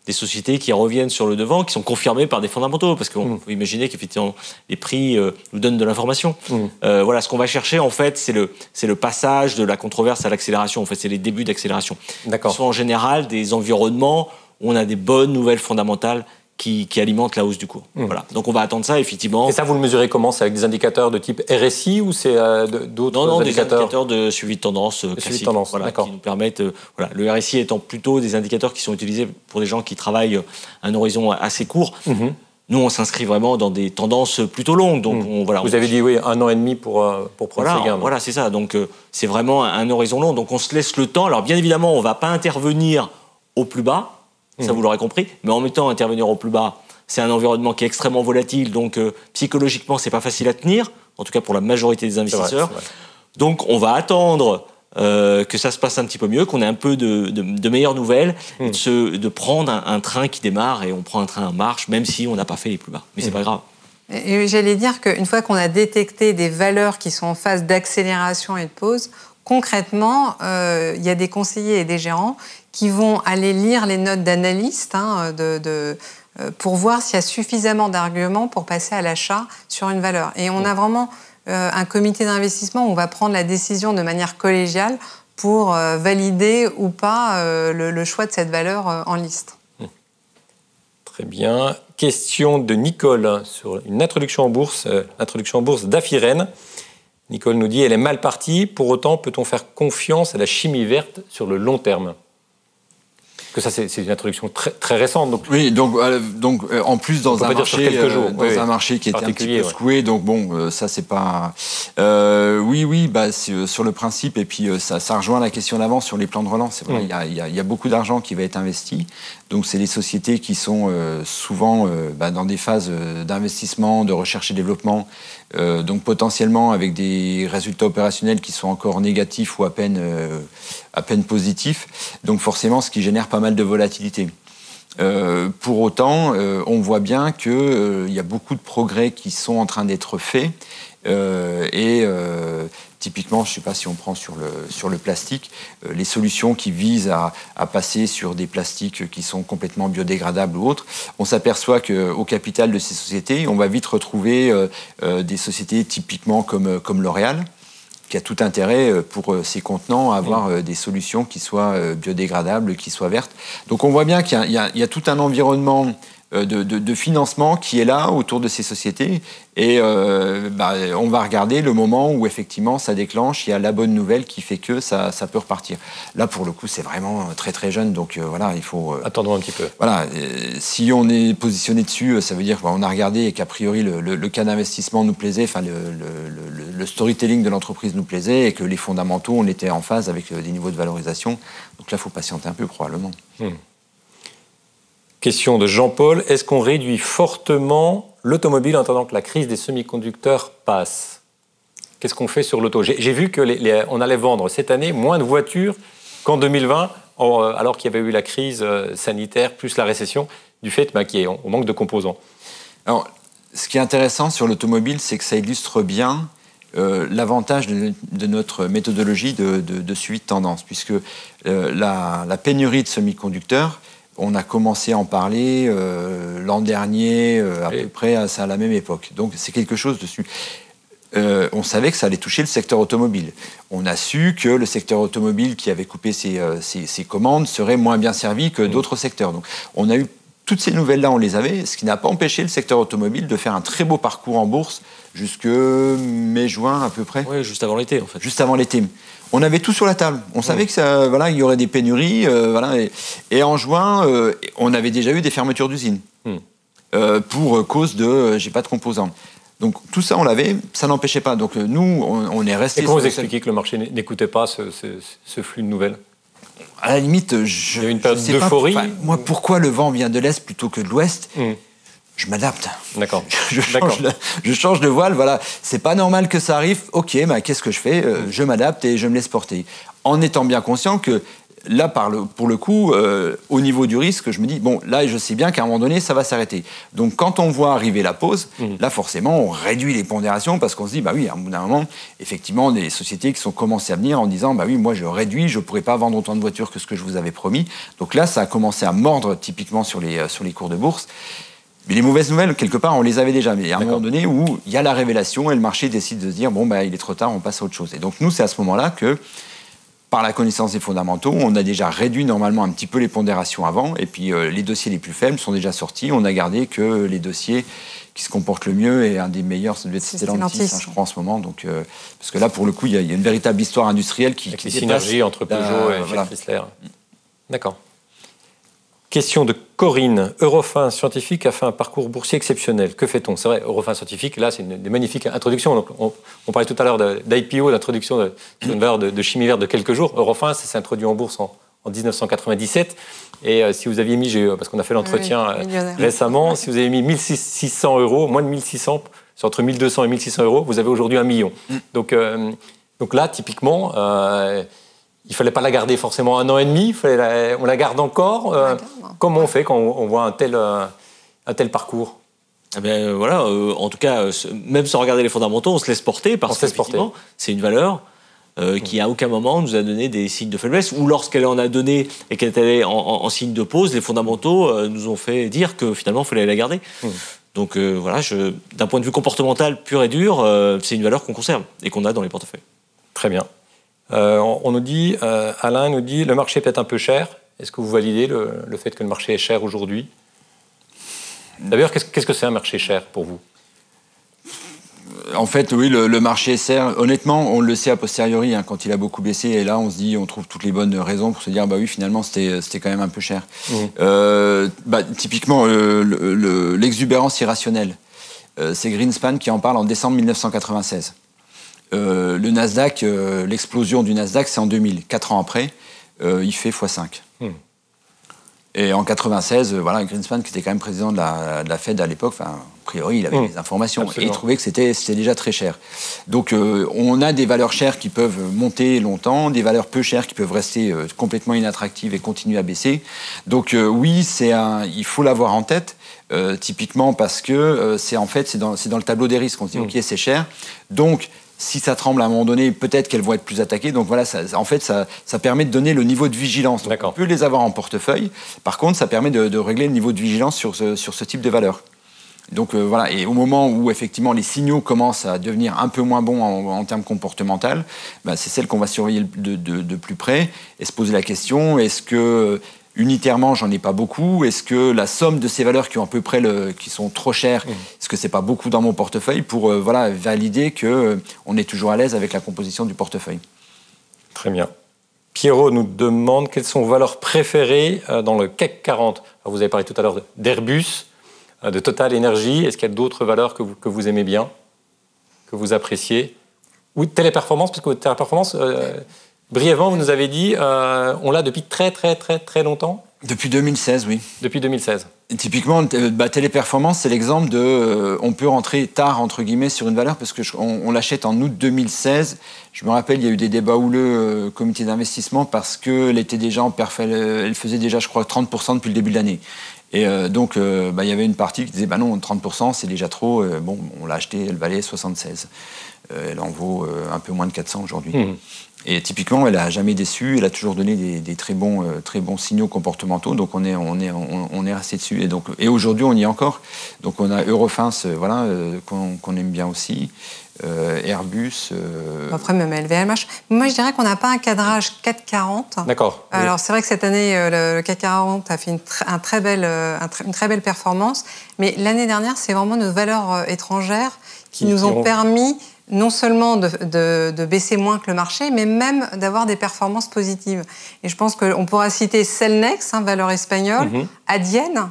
des sociétés qui reviennent sur le devant, qui sont confirmées par des fondamentaux, parce qu'on peut imaginer qu'effectivement, les prix nous donnent de l'information. Voilà, ce qu'on va chercher, en fait, c'est le passage de la controverse à l'accélération. En fait, c'est les débuts d'accélération. D'accord. Ce sont en général des environnements où on a des bonnes nouvelles fondamentales qui alimentent la hausse du cours. Voilà. Donc on va attendre ça, effectivement. Et ça, vous le mesurez comment? C'est avec des indicateurs de type RSI ou c'est d'autres indicateurs? Non, des indicateurs de suivi de tendance classiques. Voilà, qui nous permettent... le RSI étant plutôt des indicateurs qui sont utilisés pour des gens qui travaillent à un horizon assez court. Nous, on s'inscrit vraiment dans des tendances plutôt longues. Donc vous avez dit, oui, 1 an et demi pour prendre ces gains. Voilà, c'est ça. Donc c'est vraiment un horizon long. Donc on se laisse le temps. Alors bien évidemment, on ne va pas intervenir au plus bas. Ça, vous l'aurez compris. Mais en même temps, intervenir au plus bas, c'est un environnement qui est extrêmement volatile. Donc, psychologiquement, c'est pas facile à tenir. En tout cas, pour la majorité des investisseurs. C'est vrai. Donc, on va attendre que ça se passe un petit peu mieux, qu'on ait un peu de meilleures nouvelles, de prendre un train qui démarre. Et on prend un train en marche, même si on n'a pas fait les plus bas. Mais c'est pas grave. Et j'allais dire qu'une fois qu'on a détecté des valeurs qui sont en phase d'accélération et de pause, concrètement, il y a des conseillers et des gérants qui vont aller lire les notes d'analystes pour voir s'il y a suffisamment d'arguments pour passer à l'achat sur une valeur. Et on a vraiment un comité d'investissement où on va prendre la décision de manière collégiale pour valider ou pas le choix de cette valeur en liste. Très bien. Question de Nicole sur une introduction en bourse d'Afiren. Nicole nous dit, elle est mal partie, pour autant peut-on faire confiance à la chimie verte sur le long terme? Que ça, c'est une introduction très, très récente. Donc... Oui, donc en plus dans un marché qui était un petit peu secoué, donc bon, ça c'est pas... sur le principe, et puis ça rejoint la question d'avant sur les plans de relance. C'est vrai, il y a beaucoup d'argent qui va être investi, donc c'est les sociétés qui sont souvent dans des phases d'investissement, de recherche et développement, donc potentiellement avec des résultats opérationnels qui sont encore négatifs ou à peine positifs, donc forcément ce qui génère pas mal de volatilité. Pour autant, on voit bien qu'il y a beaucoup de progrès qui sont en train d'être faits typiquement, je ne sais pas si on prend sur le plastique, les solutions qui visent à passer sur des plastiques qui sont complètement biodégradables ou autres, on s'aperçoit qu'au capital de ces sociétés, on va vite retrouver des sociétés typiquement comme L'Oréal, qui a tout intérêt pour ces contenants à avoir des solutions qui soient biodégradables, qui soient vertes. Donc on voit bien qu'il y a tout un environnement de financement qui est là autour de ces sociétés. Et on va regarder le moment où effectivement ça déclenche, il y a la bonne nouvelle qui fait que ça peut repartir. Là, pour le coup, c'est vraiment très très jeune, donc voilà, il faut... Attendons un petit peu. Voilà, si on est positionné dessus, ça veut dire qu'on a regardé et qu'a priori le cas d'investissement nous plaisait, enfin le storytelling de l'entreprise nous plaisait et que les fondamentaux, on était en phase avec des niveaux de valorisation. Donc là, il faut patienter un peu probablement. Question de Jean-Paul. Est-ce qu'on réduit fortement l'automobile en attendant que la crise des semi-conducteurs passe? Qu'est-ce qu'on fait sur l'auto? J'ai vu qu'on allait vendre cette année moins de voitures qu'en 2020, alors qu'il y avait eu la crise sanitaire plus la récession, du fait qu'on manque de composants. Alors, ce qui est intéressant sur l'automobile, c'est que ça illustre bien l'avantage de notre méthodologie de suivi de tendance, puisque la pénurie de semi-conducteurs, on a commencé à en parler l'an dernier, à peu près à la même époque. Donc c'est quelque chose dessus. On savait que ça allait toucher le secteur automobile. On a su que le secteur automobile qui avait coupé ses commandes serait moins bien servi que d'autres secteurs. Donc on a eu toutes ces nouvelles-là, on les avait, ce qui n'a pas empêché le secteur automobile de faire un très beau parcours en bourse jusque mai-juin à peu près. Oui, juste avant l'été en fait. Juste avant l'été. On avait tout sur la table. On savait que ça, voilà, il y aurait des pénuries. Et en juin, on avait déjà eu des fermetures d'usines pour cause de j'ai pas de composants. Donc tout ça, on l'avait. Ça n'empêchait pas. Donc nous, on est resté. Et comment vous expliquez que le marché n'écoutait pas ce flux de nouvelles? À la limite, il y a une période d'euphorie. Moi, pourquoi le vent vient de l'est plutôt que de l'ouest? Je m'adapte. D'accord. Je change de voile, voilà. C'est pas normal que ça arrive. Ok, qu'est-ce que je fais? Je m'adapte et je me laisse porter. En étant bien conscient que là, pour le coup, au niveau du risque, je me dis, bon, là, je sais bien qu'à un moment donné, ça va s'arrêter. Donc, quand on voit arriver la pause, là, forcément, on réduit les pondérations parce qu'on se dit, bah oui, à un bout d'un moment, effectivement, des sociétés qui sont commencées à venir en disant, bah oui, moi, je réduis, je pourrais pas vendre autant de voitures que ce que je vous avais promis. Donc là, ça a commencé à mordre typiquement sur les cours de bourse. Mais les mauvaises nouvelles, quelque part, on les avait déjà. Mais il y a un moment donné où il y a la révélation et le marché décide de se dire, bon, il est trop tard, on passe à autre chose. Et donc, nous, c'est à ce moment-là que, par la connaissance des fondamentaux, on a déjà réduit normalement un petit peu les pondérations avant. Et puis, les dossiers les plus faibles sont déjà sortis. On a gardé que les dossiers qui se comportent le mieux et un des meilleurs, ça doit être Stellantis, je crois, en ce moment. Donc, parce que là, pour le coup, il y a une véritable histoire industrielle qui avec les synergies entre Peugeot et Chrysler. D'accord. Question de Corinne. Eurofin Scientifique a fait un parcours boursier exceptionnel. Que fait-on? C'est vrai, Eurofin Scientifique, là, c'est une magnifique introduction. Donc, on parlait tout à l'heure d'IPO, d'introduction sur une valeur de chimie verte de quelques jours. Eurofin, ça s'est introduit en bourse en 1997. Et si vous aviez mis, parce qu'on a fait l'entretien récemment, si vous avez mis 1 600 €, moins de 1 600, c'est entre 1 200 et 1 600 €, vous avez aujourd'hui 1 million. Donc là, typiquement... il ne fallait pas la garder forcément 1 an et demi, on la garde encore. Comment on fait quand on voit un tel parcours? Eh bien, voilà, en tout cas, même sans regarder les fondamentaux, on se laisse porter parce que c'est une valeur qui à aucun moment nous a donné des signes de faiblesse, ou lorsqu'elle en a donné et qu'elle était en signe de pause, les fondamentaux nous ont fait dire que finalement il fallait la garder. Donc voilà, d'un point de vue comportemental pur et dur, c'est une valeur qu'on conserve et qu'on a dans les portefeuilles. Très bien. On nous dit, Alain nous dit, le marché est peut-être un peu cher. Est-ce que vous validez le fait que le marché est cher aujourd'hui? D'ailleurs, qu'est-ce que c'est un marché cher pour vous? En fait, oui, le marché est cher. Honnêtement, on le sait a posteriori, quand il a beaucoup baissé. Et là, on se dit, on trouve toutes les bonnes raisons pour se dire, bah oui, finalement, c'était quand même un peu cher. Typiquement, l'exubérance irrationnelle. C'est Greenspan qui en parle en décembre 1996. Le Nasdaq, l'explosion du Nasdaq, c'est en 2000. 4 ans après, il fait x5. Et en 96, Greenspan, qui était quand même président de la Fed à l'époque, a priori, il avait les informations. Absolument. Et il trouvait que c'était déjà très cher. Donc, on a des valeurs chères qui peuvent monter longtemps, des valeurs peu chères qui peuvent rester complètement inattractives et continuer à baisser. Donc, oui, il faut l'avoir en tête. Typiquement parce que c'est dans le tableau des risques. On se dit, OK, c'est cher. Donc, si ça tremble à un moment donné, peut-être qu'elles vont être plus attaquées. Donc voilà, ça permet de donner le niveau de vigilance. Donc, on peut les avoir en portefeuille. Par contre, ça permet de régler le niveau de vigilance sur ce type de valeur. Donc voilà, et au moment où effectivement les signaux commencent à devenir un peu moins bons en termes comportementaux, c'est celle qu'on va surveiller de plus près et se poser la question, est-ce que unitairement, j'en ai pas beaucoup. Est-ce que la somme de ces valeurs qui ont à peu près qui sont trop chères, est-ce que c'est pas beaucoup dans mon portefeuille pour valider que on est toujours à l'aise avec la composition du portefeuille. Très bien. Pierrot nous demande quelles sont vos valeurs préférées dans le CAC 40. Alors, vous avez parlé tout à l'heure d'Airbus, de Total Energy. Est-ce qu'il y a d'autres valeurs que vous aimez bien, que vous appréciez? Ou Téléperformance, parce que Téléperformance, brièvement, vous nous avez dit, on l'a depuis très longtemps. Depuis 2016, oui. Depuis 2016. Et typiquement, Téléperformance, c'est l'exemple de... on peut rentrer tard, entre guillemets, sur une valeur, parce qu'on l'achète en août 2016. Je me rappelle, il y a eu des débats houleux au comité d'investissement, parce qu'elle était déjà elle faisait déjà, je crois, 30% depuis le début de l'année. Et donc, il y avait une partie qui disait, non, 30%, c'est déjà trop. Bon, on l'a acheté, elle valait 76. Elle en vaut un peu moins de 400 aujourd'hui. Et typiquement, elle n'a jamais déçu. Elle a toujours donné des très bons signaux comportementaux. Donc, on est resté dessus. Et aujourd'hui, on y est encore. Donc, on a Eurofins, qu'on aime bien aussi. Airbus. Après, même LVMH. Moi, je dirais qu'on n'a pas un cadrage 440. D'accord. Alors, c'est vrai que cette année, le CAC 40 a fait une très belle performance. Mais l'année dernière, c'est vraiment nos valeurs étrangères qui nous ont permis non seulement de baisser moins que le marché, mais même d'avoir des performances positives. Et je pense qu'on pourra citer Cellnex, valeur espagnole, Adyen.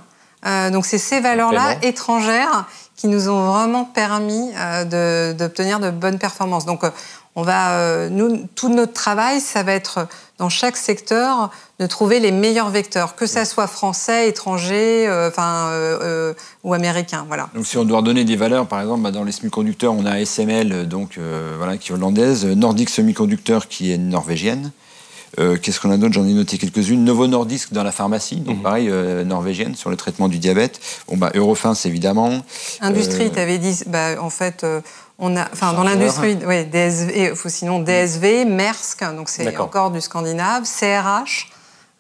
Donc, c'est ces valeurs-là étrangères qui nous ont vraiment permis d'obtenir de bonnes performances. Donc, tout notre travail, ça va être dans chaque secteur de trouver les meilleurs vecteurs, que ça soit français, étranger, ou américain. Voilà. Donc, si on doit redonner des valeurs, par exemple, dans les semi-conducteurs, on a ASML, qui est hollandaise, Nordic Semiconductor, qui est norvégienne. Qu'est-ce qu'on a d'autre? J'en ai noté quelques-unes. Novo Nordisk dans la pharmacie, donc pareil, norvégienne, sur le traitement du diabète. Eurofins, évidemment. Industrie, tu avais dit, on a, dans l'industrie, DSV, sinon DSV, Maersk, donc c'est encore du scandinave, CRH.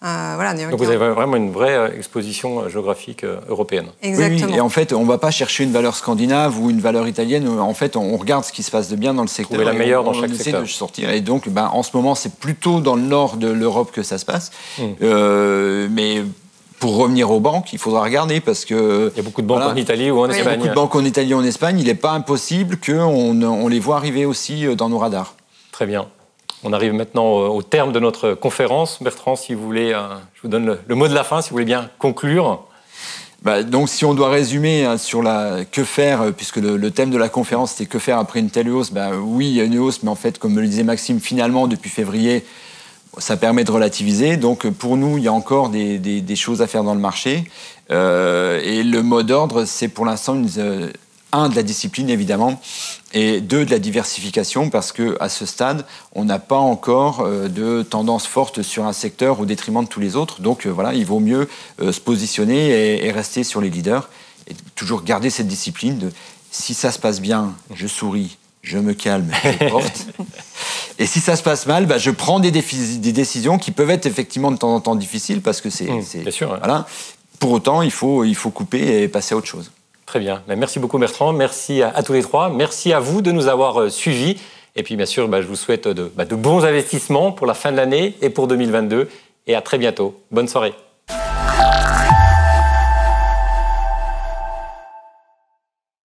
Donc vous avez vraiment une vraie exposition géographique européenne. Exactement. Oui, et en fait, on ne va pas chercher une valeur scandinave ou une valeur italienne. En fait, on regarde ce qui se passe de bien dans le secteur. Trouver la meilleure dans chaque On secteur. essaie de sortir. Et donc, en ce moment, c'est plutôt dans le nord de l'Europe que ça se passe. Mais pour revenir aux banques, il faudra regarder parce que... Il y a beaucoup de banques en Italie ou en Espagne. Il y a beaucoup de banques en Italie ou en Espagne. Il n'est pas impossible qu'on les voit arriver aussi dans nos radars. Très bien. On arrive maintenant au terme de notre conférence. Bertrand, si vous voulez, je vous donne le mot de la fin, si vous voulez bien conclure. Donc, si on doit résumer sur que faire, puisque le thème de la conférence, c'était que faire après une telle hausse, oui, il y a une hausse, mais en fait, comme me le disait Maxime, finalement, depuis février, ça permet de relativiser. Donc, pour nous, il y a encore des choses à faire dans le marché. Et le mot d'ordre, c'est pour l'instant de la discipline, évidemment, et de la diversification, parce qu'à ce stade, on n'a pas encore de tendance forte sur un secteur au détriment de tous les autres. Donc, il vaut mieux se positionner et rester sur les leaders, et toujours garder cette discipline de si ça se passe bien, je souris, je me calme, je porte. Et si ça se passe mal, je prends des décisions qui peuvent être effectivement de temps en temps difficiles, parce que c'est bien sûr, voilà. Pour autant, il faut couper et passer à autre chose. Très bien. Merci beaucoup Bertrand, merci à tous les trois, merci à vous de nous avoir suivis. Et puis bien sûr, je vous souhaite de bons investissements pour la fin de l'année et pour 2022. Et à très bientôt. Bonne soirée.